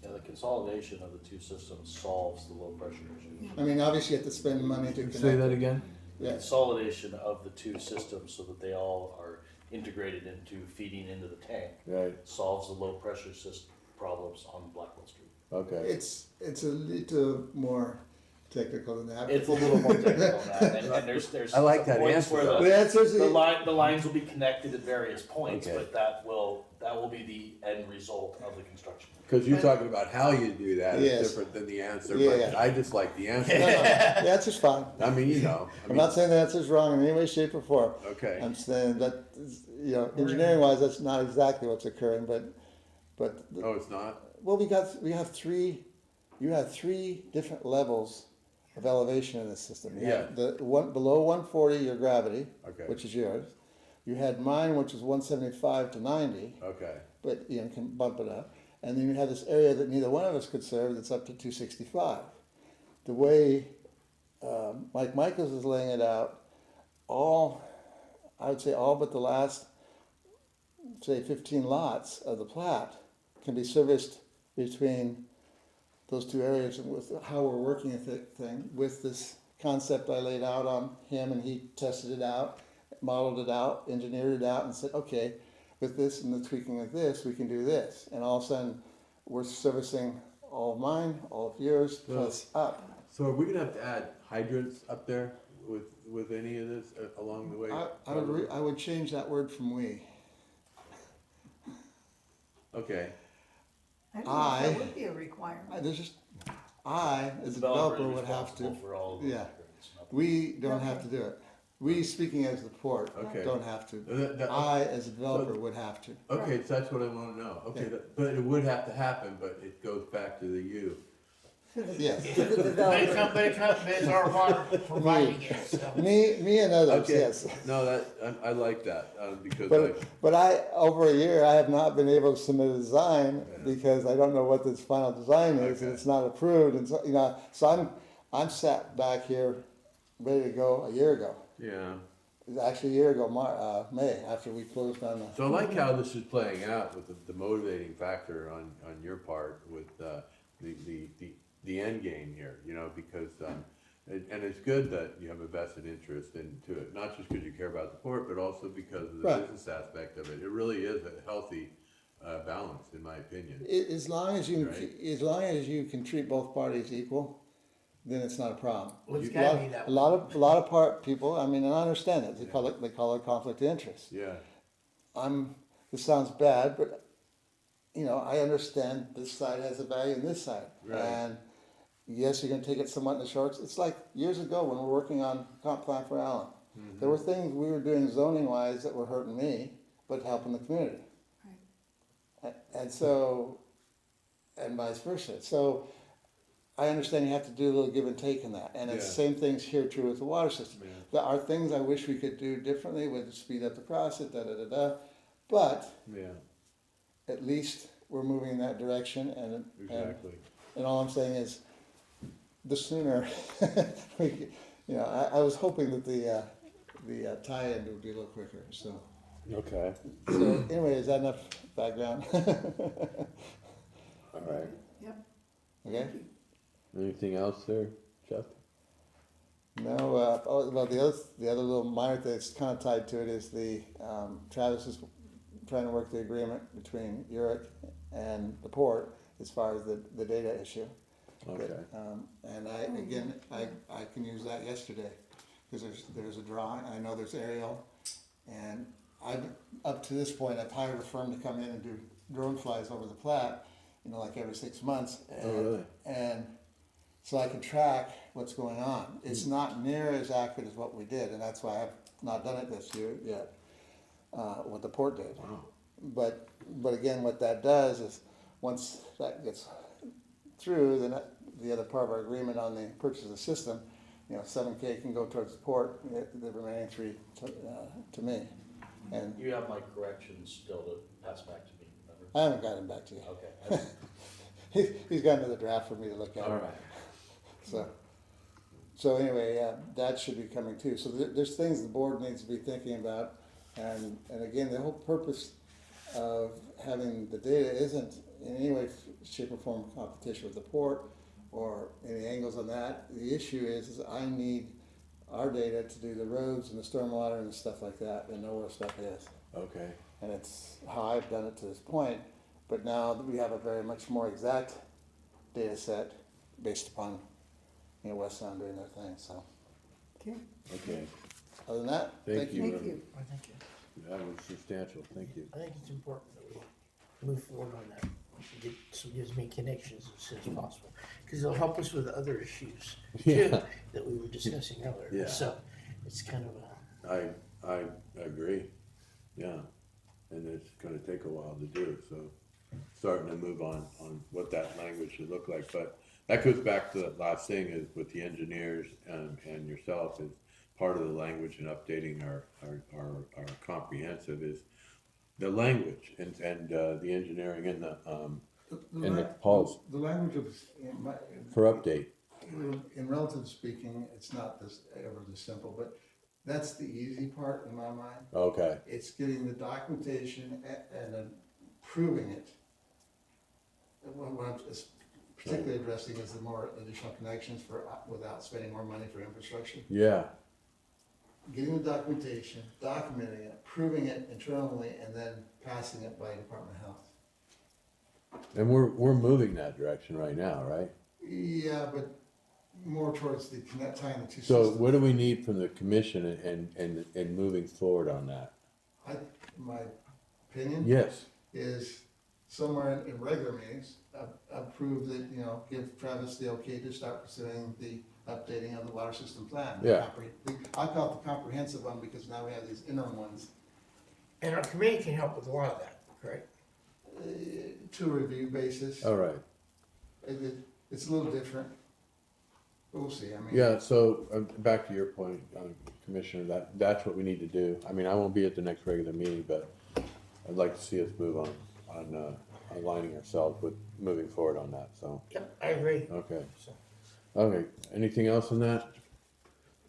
Yeah, the consolidation of the two systems solves the low pressure issue. I mean, obviously you have to spend money to connect. Say that again? The Yeah. consolidation of the two systems so that they all are integrated into feeding into the tank Right. solves the low pressure system problems on Blackwell Street. Okay. It's a little more technical than that. It's a little more technical than that, and there's I like that points answer, where though. The answer's the lines will be connected at various points, Okay. but that will be the end result of the construction. Because you're talking about how you do that is Yes. different than the answer, Yeah. but I just like the answer. No, the answer's fine. I mean, I'm not saying the answer's wrong in any way, shape, or form. okay. I'm saying that, engineering wise, that's not exactly what's occurring, but Oh, it's not? well, you have three different levels of elevation in the system. You have the one below 140, your gravity, Okay. which is yours. You had mine, which was 175 to 90, Okay. but can bump it up. And then you have this area that neither one of us could serve that's up to 265. The way Mike Michaels is laying it out, I would say all but the last, say 15 lots of the plat can be serviced between those two areas, and with how we're working at the thing, with this concept I laid out on him, and he tested it out, modeled it out, engineered it out, and said, okay, with this and the tweaking of this, we can do this. And all of a sudden, we're servicing all of mine, all of yours, plus up. So are we gonna have to add hydrants up there with any of this along the way? I would change that word from we. Okay. I don't know if that would be a requirement. There's just, as a The developer is would have to, responsible for all of the yeah. upgrades, not the- we don't have to do it. We, speaking as the port, Okay. don't have to. That- I, as a developer, would have to. Okay, so that's what I wanna know. Okay, but it would have to happen, but it goes back to the you. Yes. But it's our water providing it, so. Me and others, Okay. yes. No, I like that, because But over a year, I have not been able to submit a design because I don't know what this final design is, and Okay. it's not approved, and so I'm sat back here ready to go a year ago. yeah, was actually a year ago, May, after we closed on the. So I like how this is playing out with the motivating factor on your part with the end game here, you know, because and it's good that you have a vested interest into it, not just because you care about the port, but also because of the Right. business aspect of it. It really is a healthy balance, in my opinion. As long as you, Right. as long as you can treat both parties equal, then it's not a problem. Well, it's A gotta lot- be that A lot of people, I mean, and I understand it, they call it conflict of interest. Yeah, This sounds bad, but, you know, I understand this side has a value and this side. Right. And yes, you're gonna take it somewhat in the shorts. It's like years ago when we were working on comp plan for Allyn. There were things we were doing zoning wise that were hurting me, but helping the community. And so, and vice versa. So I understand you have to do a little give and take in that. And it's the Yeah. same thing's here true with the water system. Yeah. There are things I wish we could do differently with speed up the process, but yeah, at least we're moving in that direction exactly. and all I'm saying is the sooner we, you know, I was hoping that the tie-in would be a little quicker, so. Okay, So anyway, is that enough background? all right. Yep. Okay? Anything else there, Jeff? No, well, the other little minor thing that's kind of tied to it is Travis is trying to work the agreement between Uric and the port as far as the data issue. Okay. And I can use that yesterday, because there's a drawing, I know there's aerial, and up to this point, I've hired a firm to come in and do drone flies over the plat, you know, like every 6 months. Oh, really? And so I can track what's going on. It's not near as accurate as what we did, and that's why I've not done it this year yet, what the port did. Wow. But again, what that does is, once that gets through, then the other part of our agreement on the purchase of the system, you know, 7K can go towards the port, the remaining 3 to me. And You have my corrections still to pass back to me, remember? I haven't gotten back to you. Okay. He's got another draft for me to look at. All right. So anyway, that should be coming too. So there's things the board needs to be thinking about. And again, the whole purpose of having the data isn't in any way, shape or form competition with the port or any angles on that. The issue is I need our data to do the roads and the stormwater and stuff like that and know where stuff is. Okay. And it's how I've done it to this point. But now that we have a very much more exact data set based upon, you know, West Sound doing their thing, so. Okay, Okay. Other than that, Thank thank you. you. thank you. I think, That was substantial. Thank you. I think it's important that we move forward on that. Gives me connections as soon as possible, because it'll help us with other issues too, Yeah. that we were discussing earlier. Yeah. So it's kind of a, I agree. Yeah. And it's gonna take a while to do, so starting to move on what that language should look like. But that goes back to the last thing is with the engineers and yourself is part of the language and updating our comprehensive is the language and the engineering and the pulse The language of, for update. in relative speaking, it's not ever this simple, but that's the easy part in my mind. Okay. It's getting the documentation and then proving it. What I'm particularly addressing is the more additional connections without spending more money for infrastructure. Yeah. Getting the documentation, documenting it, proving it internally, and then passing it by Department of Health. And we're moving that direction right now, right? Yeah, but more towards tying the two So systems. what do we need from the commission and moving forward on that? My opinion Yes. is somewhere in regular meetings, approve that, you know, give Travis the okay to start pursuing the updating of the water system plan. Yeah. I call it the comprehensive one because now we have these interim ones. and our committee can help with a lot of that, correct? To a review basis. All right. It's a little different. But we'll see, I mean. Yeah, so back to your point, Commissioner, that's what we need to do. I mean, I won't be at the next regular meeting, but I'd like to see us move on aligning ourselves with moving forward on that, so, Yep, I agree. okay. So, Okay, anything else on that?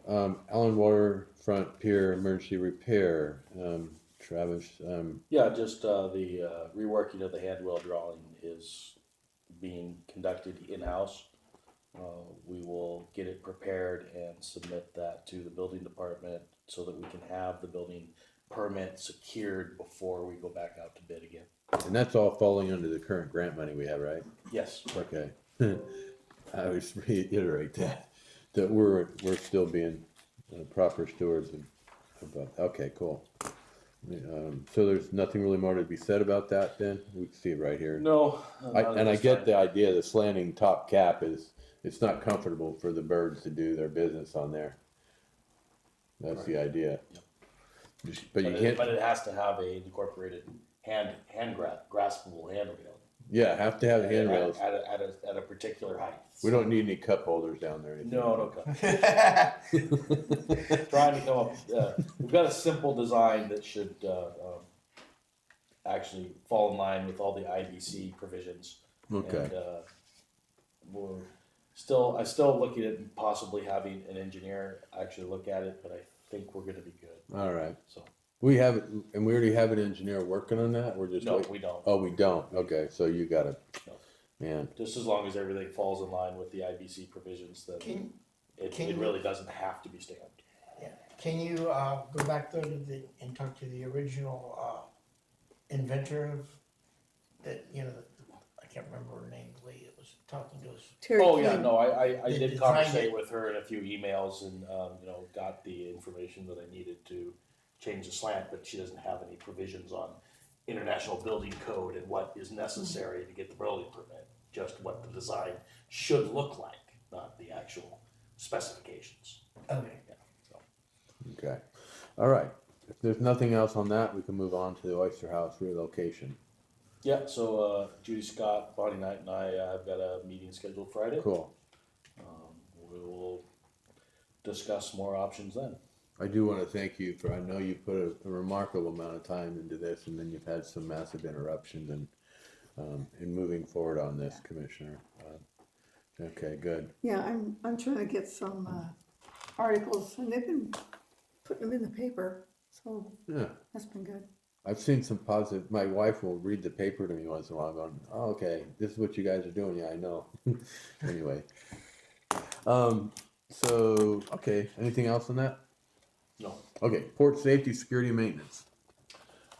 Allyn Waterfront Pier emergency repair, Travis, Yeah, just the reworking of the handrail drawing is being conducted in-house. We will get it prepared and submit that to the building department so that we can have the building permit secured before we go back out to bid again. and that's all falling under the current grant money we have, right? Yes, Okay. I always reiterate that we're still being proper stewards of, okay, cool. So there's nothing really more to be said about that then? We can see it right here. no. And I get the idea, the slanting top cap it's not comfortable for the birds to do their business on there. That's the idea. But you can't, But it has to have a incorporated graspable handrail. yeah, have to have handrails. At a particular height. We don't need any cup holders down there. or anything. No, trying to come up, we've got a simple design that should, actually fall in line with all the IBC provisions. Okay. And, I still looking at possibly having an engineer actually look at it, but I think we're gonna be good, All right. so. We have it, and we already have an engineer working on that. We're just No, waiting. we don't, Oh, we don't. Okay, so you got it. No. Man, just as long as everything falls in line with the IBC provisions, then Can it you- really doesn't have to be stamped. Can you, go back though and talk to the original, inventor of that, I can't remember her name, the lady that was talking to us. Terry Oh, yeah, King. no, I They did designed conversate it. with her in a few emails and, got the information that I needed to change the slant, but she doesn't have any provisions on international building code and what is necessary to get the building permit, just what the design should look like, not the actual specifications. Okay. okay. All right. If there's nothing else on that, we can move on to the Oyster House relocation. Yeah, so, Judy Scott, Bonnie Knight and I have got a meeting scheduled Friday. Cool. We will discuss more options then. I do want to thank you I know you put a remarkable amount of time into this, and then you've had some massive interruptions in moving forward on this, Commissioner. Okay, good. Yeah, I'm trying to get some articles, and they've been putting them in the paper, so Yeah. that's been good. I've seen some positive. My wife will read the paper to me once in a while, going, "Oh, okay, this is what you guys are doing." Yeah, I know. Anyway, so okay. Anything else on that? No. Okay, port safety, security, and maintenance.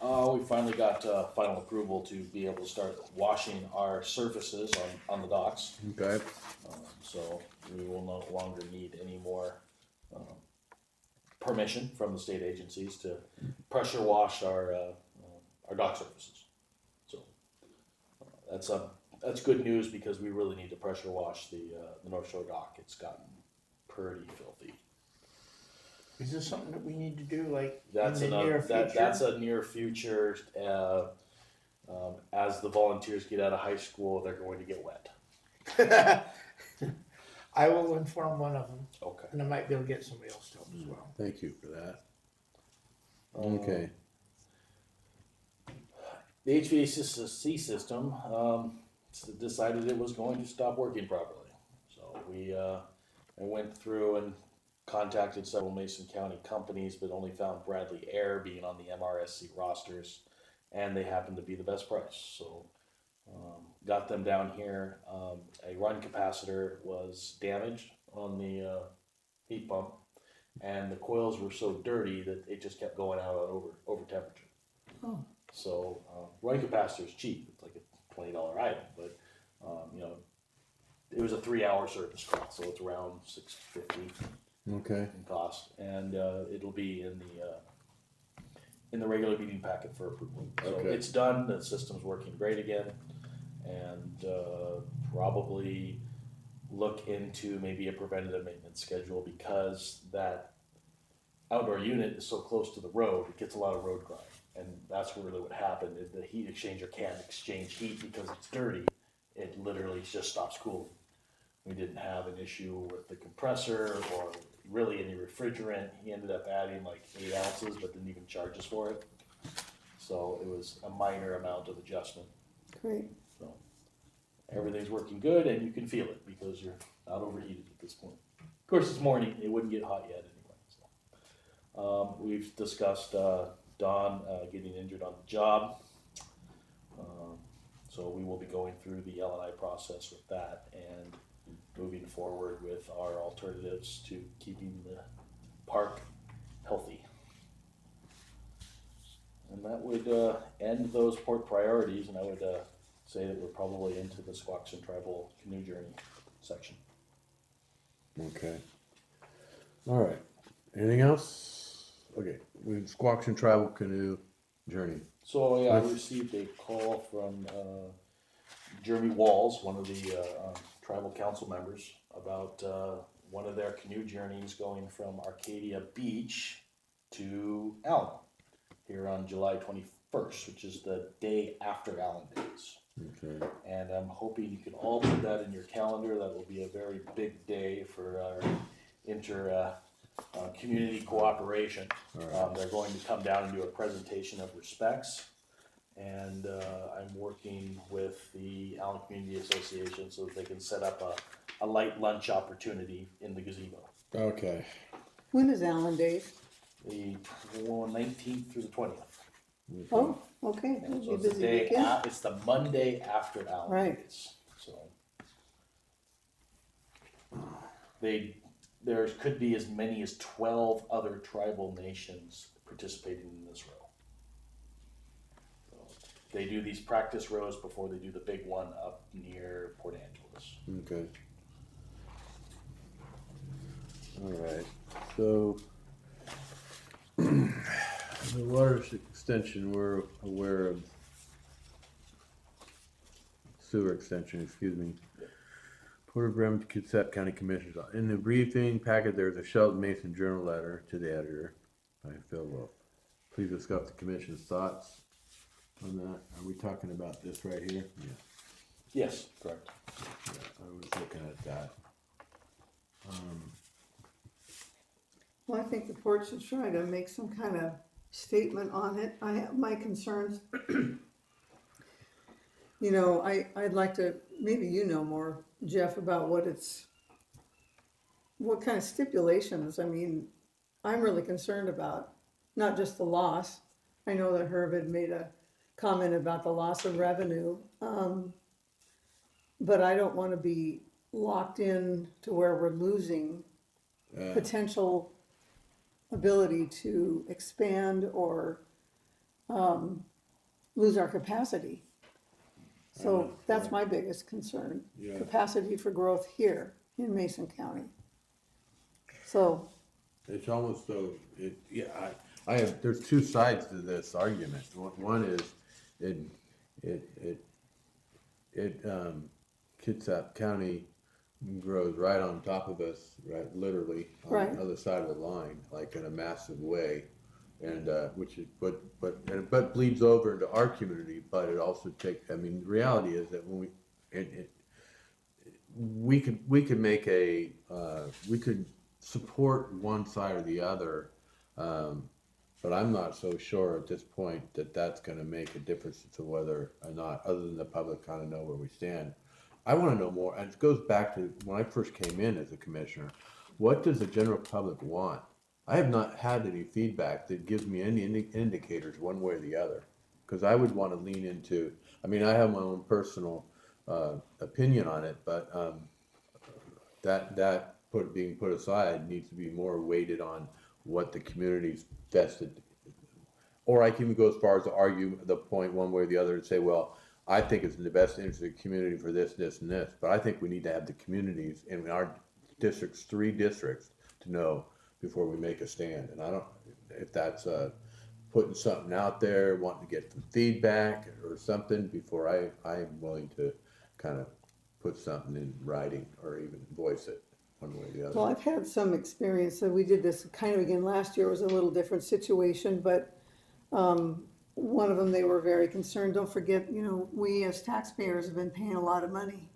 We finally got final approval to be able to start washing our surfaces on the docks. Okay. So we will no longer need any more permission from the state agencies to pressure wash our dock surfaces. So that's good news because we really need to pressure wash the North Shore dock. It's gotten pretty filthy. Is this something that we need to do like That's in the near future? that's a near future. As the volunteers get out of high school, they're going to get wet. I will inform one of them, Okay. and I might be able to get somebody else to help as well. Thank you for that. Okay. The HVAC system decided it was going to stop working properly. So I went through and contacted several Mason County companies, but only found Bradley Air being on the MRSC rosters, and they happened to be the best price. So got them down here. A run capacitor was damaged on the heat pump, and the coils were so dirty that it just kept going out on over temperature. Oh. So run capacitor is cheap. It's like a $20 item, but it was a 3-hour service call, so it's around $650 Okay. in cost, and it'll be in the regular meeting packet for approval. So Okay. it's done. The system's working great again, and probably look into maybe a preventative maintenance schedule because that outdoor unit is so close to the road, it gets a lot of road grind. And that's really what happened, is the heat exchanger can't exchange heat because it's dirty. It literally just stops cooling. We didn't have an issue with the compressor or really any refrigerant. He ended up adding like 8 ounces, but didn't even charge us for it. So it was a minor amount of adjustment. Great. So everything's working good, and you can feel it because you're not overheated at this point. Of course, it's morning. It wouldn't get hot yet anyway. We've discussed, Don, getting injured on the job. So we will be going through the L&I process with that and moving forward with our alternatives to keeping the park healthy. And that would, end those port priorities, and I would, say that we're probably into the Squaxin Tribal Canoe Journey section. Okay. All right. Anything else? Okay, we Squaxin Tribal Canoe Journey. So, yeah, I Yes. received a call from, Jeremy Walls, one of the, tribal council members, about, one of their canoe journeys going from Arcadia Beach to Allyn here on July 21st, which is the day after Allyn Days. Okay. And I'm hoping you can all put that in your calendar. That will be a very big day for our community cooperation. They're going to come down and do a presentation of respects. And I'm working with the Allyn Community Association so that they can set up a light lunch opportunity in the gazebo. Okay. When is Allyn Days? The 19th through the 20th. Oh, okay, it'll So be a it's the busy day, weekend. it's the Monday after Allyn Right. Days. So there could be as many as 12 other tribal nations participating in this row. So they do these practice rows before they do the big one up near Port Angeles. Okay. All right, so the water extension, we're aware of sewer extension, excuse me. Porter Bremen to Kitsap County Commissioners. In the briefing packet, there's a Sheldon Mason Journal letter to the editor by Phil Wolf. Please discuss the commission's thoughts on that. Are we talking about this right here? Yeah. Yes, correct. Yeah, I was looking at that. Well, I think the port should try to make some kind of statement on it. I have my concerns. You know, I'd like to, maybe you know more, Jeff, about what kind of stipulations. I mean, I'm really concerned about, not just the loss. I know that Herb had made a comment about the loss of revenue. But I don't want to be locked in to where we're losing potential ability to expand or lose our capacity. So that's my biggest concern, Yeah. capacity for growth here in Mason County. So, It's almost though, I have, there's two sides to this argument. One is, Kitsap County grows right on top of us, right, literally, on Right. the other side of the line, like in a massive way. And, which is, but bleeds over into our community, but it also takes, I mean, the reality is that when we could make we could support one side or the other, but I'm not so sure at this point that that's gonna make a difference to whether or not, other than the public kinda know where we stand. I wanna know more, and it goes back to when I first came in as a commissioner, what does the general public want? I have not had any feedback that gives me any indicators one way or the other, cause I would wanna lean into, I mean, I have my own personal, opinion on it, but, being put aside needs to be more weighted on what the community's vested. Or I can even go as far as to argue the point one way or the other and say, well, I think it's in the best interest of the community for this, this, and this, but I think we need to have the communities in our districts, 3 districts, to know before we make a stand. And I don't, if that's, putting something out there, wanting to get some feedback or something before I am willing to kind of put something in writing or even voice it one way or the other. well, I've had some experience, so we did this kind of again last year. It was a little different situation, but one of them, they were very concerned. Don't forget, you know, we as taxpayers have been paying a lot of money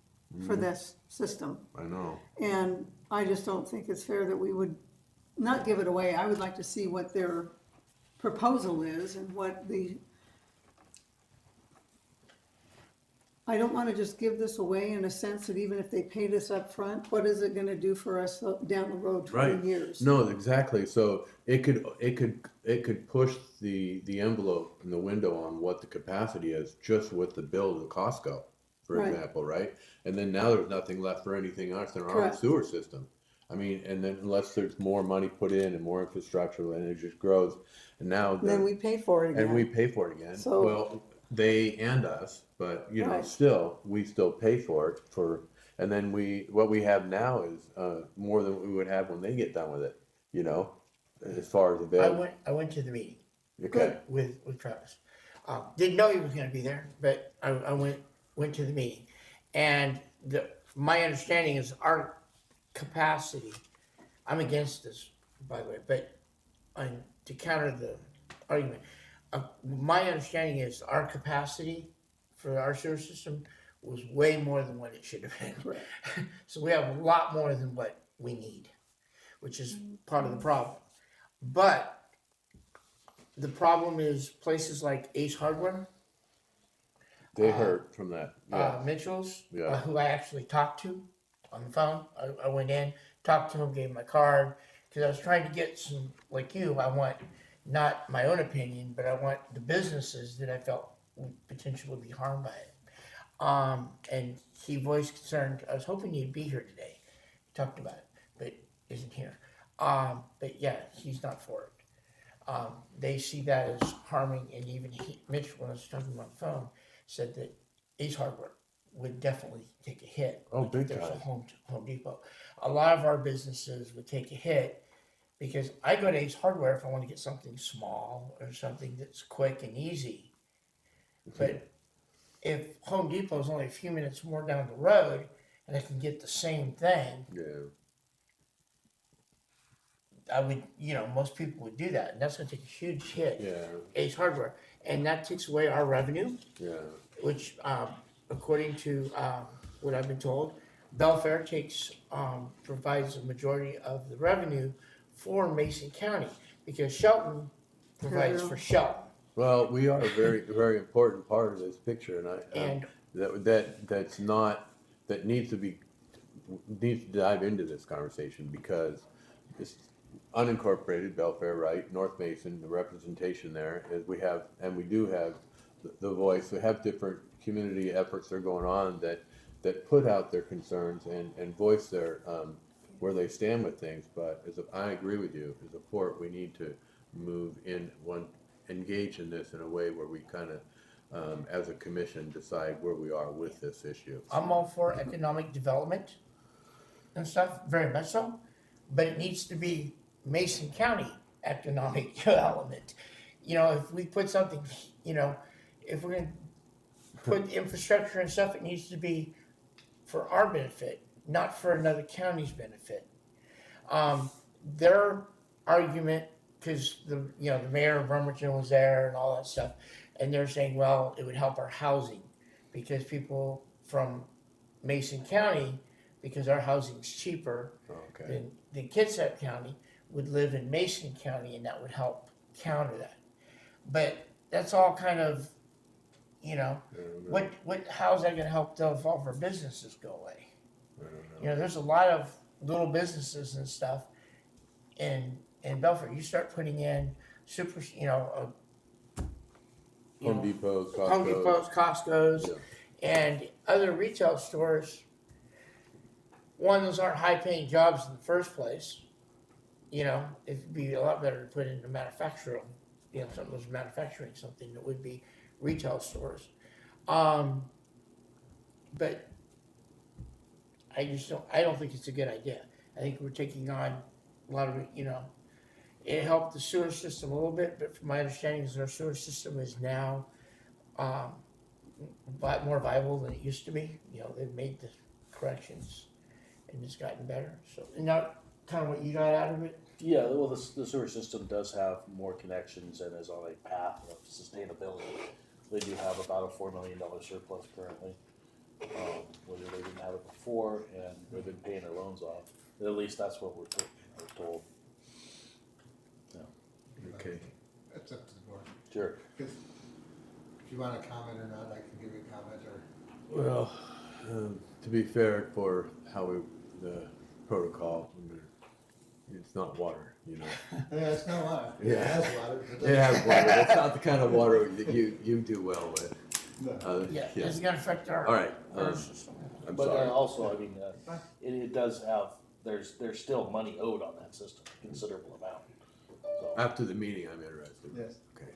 for this system. I know. And I just don't think it's fair that we would not give it away. I would like to see what their proposal is and what I don't wanna just give this away in a sense that even if they paid us up front, what is it gonna do for us down the road Right. 20 years? No, exactly. So it could push the envelope in the window on what the capacity is just with the bill to Costco, for Right. example, right? And then now there's nothing left for anything else in our own Correct. sewer system. I mean, and then unless there's more money put in and more infrastructure, and it just grows. And now And then we pay for it again. and we pay for it again. So- Well, they and us, but you know, Right. we still pay for it and then what we have now is more than we would have when they get done with it. You know, as far as the bill. I went to the meeting Okay. with Travis. Didn't know he was gonna be there, but I went to the meeting. And my understanding is our capacity, I'm against this, by the way, but to counter the argument, my understanding is our capacity for our sewer system was way more than what it should have been. Correct. So we have a lot more than what we need, which is part of the problem. But the problem is places like Ace Hardware, They hurt from that. Yeah. Mitchell's, Yeah. who I actually talked to on the phone. I went in, talked to him, gave him my card, because I was trying to get some, like you, I want not my own opinion, but I want the businesses that I felt would potentially be harmed by it. And he voiced concern. I was hoping he'd be here today. He talked about it, but isn't here. But yeah, he's not for it. They see that as harming, and even Mitch, when I was talking on the phone, said that Ace Hardware would definitely take a hit. Oh, Like big if there's a time. Home Depot. A lot of our businesses would take a hit because I go to Ace Hardware if I want to get something small or something that's quick and easy. But if Home Depot is only a few minutes more down the road and I can get the same thing, Yeah. I would, most people would do that, and that's going to take a huge hit. Yeah. Ace Hardware, and that takes away our revenue, Yeah. which, according to what I've been told, Belfair provides the majority of the revenue for Mason County because Shelton provides for Shelton. Well, we are a very, very important part of this picture, and And- that needs to dive into this conversation because this unincorporated Belfair, right, North Mason, the representation there is we do have the voice. We have different community efforts that are going on that put out their concerns and voice their where they stand with things. But I agree with you. As a port, we need to engage in this in a way where we kind of, as a commission, decide where we are with this issue. I'm all for economic development and stuff, very much so, but it needs to be Mason County economic development. If we put something, if we're gonna put infrastructure and stuff, it needs to be for our benefit, not for another county's benefit. Their argument, because the mayor of Bremerton was there and all that stuff, and they're saying, well, it would help our housing because people from Mason County, because our housing's cheaper Okay. than Kitsap County, would live in Mason County, and that would help counter that. But that's all kind of, how's that gonna help if all of our businesses go away? There's a lot of little businesses and stuff in Belfort. You start putting in Home Depot, Costco. Home Depots, Costco's, Yeah. and other retail stores. One, those aren't high-paying jobs in the first place. It'd be a lot better to put into manufacturing. Something was manufacturing something that would be retail stores. But I don't think it's a good idea. I think we're taking on a lot of it. It helped the sewer system a little bit, but from my understanding is our sewer system is now more viable than it used to be. They've made the corrections and it's gotten better. So, and that kind of what you got out of it? Yeah, well, the sewer system does have more connections and is on a path of sustainability. They do have about a $4 million surplus currently, where they didn't have it before, and they've been paying their loans off. At least that's what we're told. Okay. That's up to the board. Sure. If you want to comment or not, I can give you a comment, or Well, to be fair for the protocol, I mean, it's not water, you know. Yeah, it's not water. Yeah. It has water. but It has water, but it's not the kind of water that you do well with. Yeah, Yeah. it's gonna affect our. All right, our system. I'm But sorry. also, I mean, it does have, there's still money owed on that system, considerable amount. So, After the meeting, I'm interested. Yes. Okay,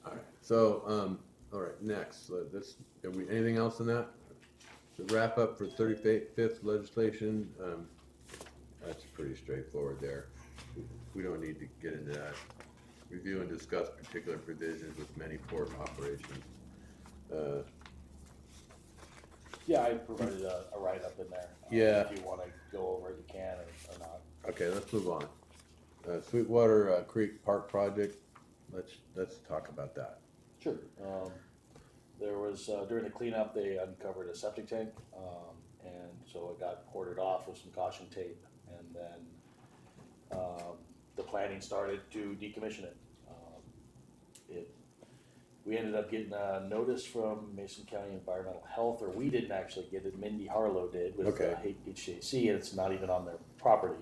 all right. So, all right, next, anything else on that? The wrap up for 35th legislation, that's pretty straightforward there. We don't need to get into that. Review and discuss particular provisions with many port operations. yeah, I provided a write-up in there. Yeah. If you wanna go over it, you can, or not. Okay, let's move on. Sweetwater Creek Park Project, let's talk about that. Sure. There was, during the cleanup, they uncovered a septic tank, and so it got corded off with some caution tape. And then, the planning started to decommission it. We ended up getting a notice from Mason County Environmental Health, or we didn't actually get it, Mindy Harlow did with Okay. HJC, and it's not even on their property.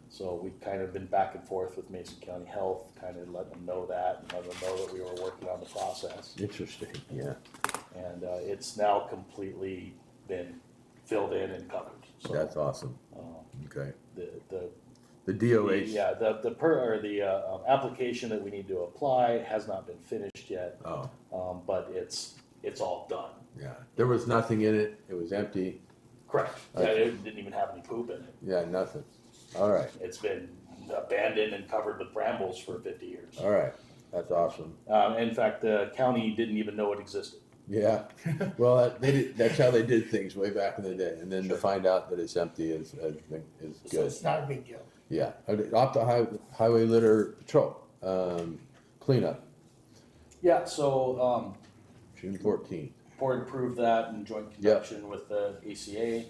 So we've kind of been back and forth with Mason County Health, kind of let them know that, and let them know that we were working on the process. Interesting, yeah. And it's now completely been filled in and covered. So That's awesome. Okay. the The DOH. yeah, the application that we need to apply has not been finished yet, Oh, but it's all done. yeah. There was nothing in it. It was empty. Correct. Yeah, Okay. it didn't even have any poop in it. Yeah, nothing. All right, It's been abandoned and covered with brambles for 50 years. all right. That's awesome. In fact, the county didn't even know it existed. Yeah. Well, that's how they did things way back in the day. And then to Sure. find out that it's empty is So good. it's not a big deal. Yeah. Off the highway litter patrol, cleanup, Yeah, so June 14th. board approved that in joint conjunction with the ACA.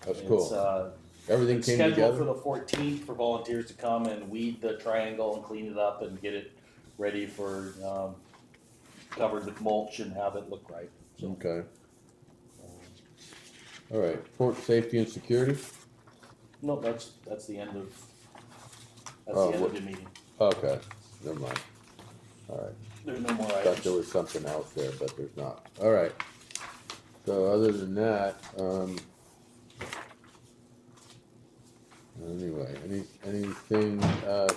That's It's, cool. Everything It's came scheduled for together. the 14th for volunteers to come and weed the triangle and clean it up and get it ready for, covered with mulch and have it look right. So, Okay. All right. Port safety and security. no, that's the end of, Oh, the what- meeting. Okay. Never mind. All right. There's no more Thought there items. was something else there, but there's not. All right. So other than that, anyway, anything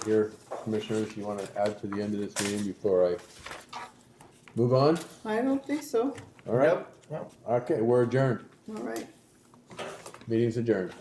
here, commissioners, you want to add to the end of this meeting before I move on? I don't think so. All right. Yep. Okay, we're adjourned. All right. Meeting's adjourned.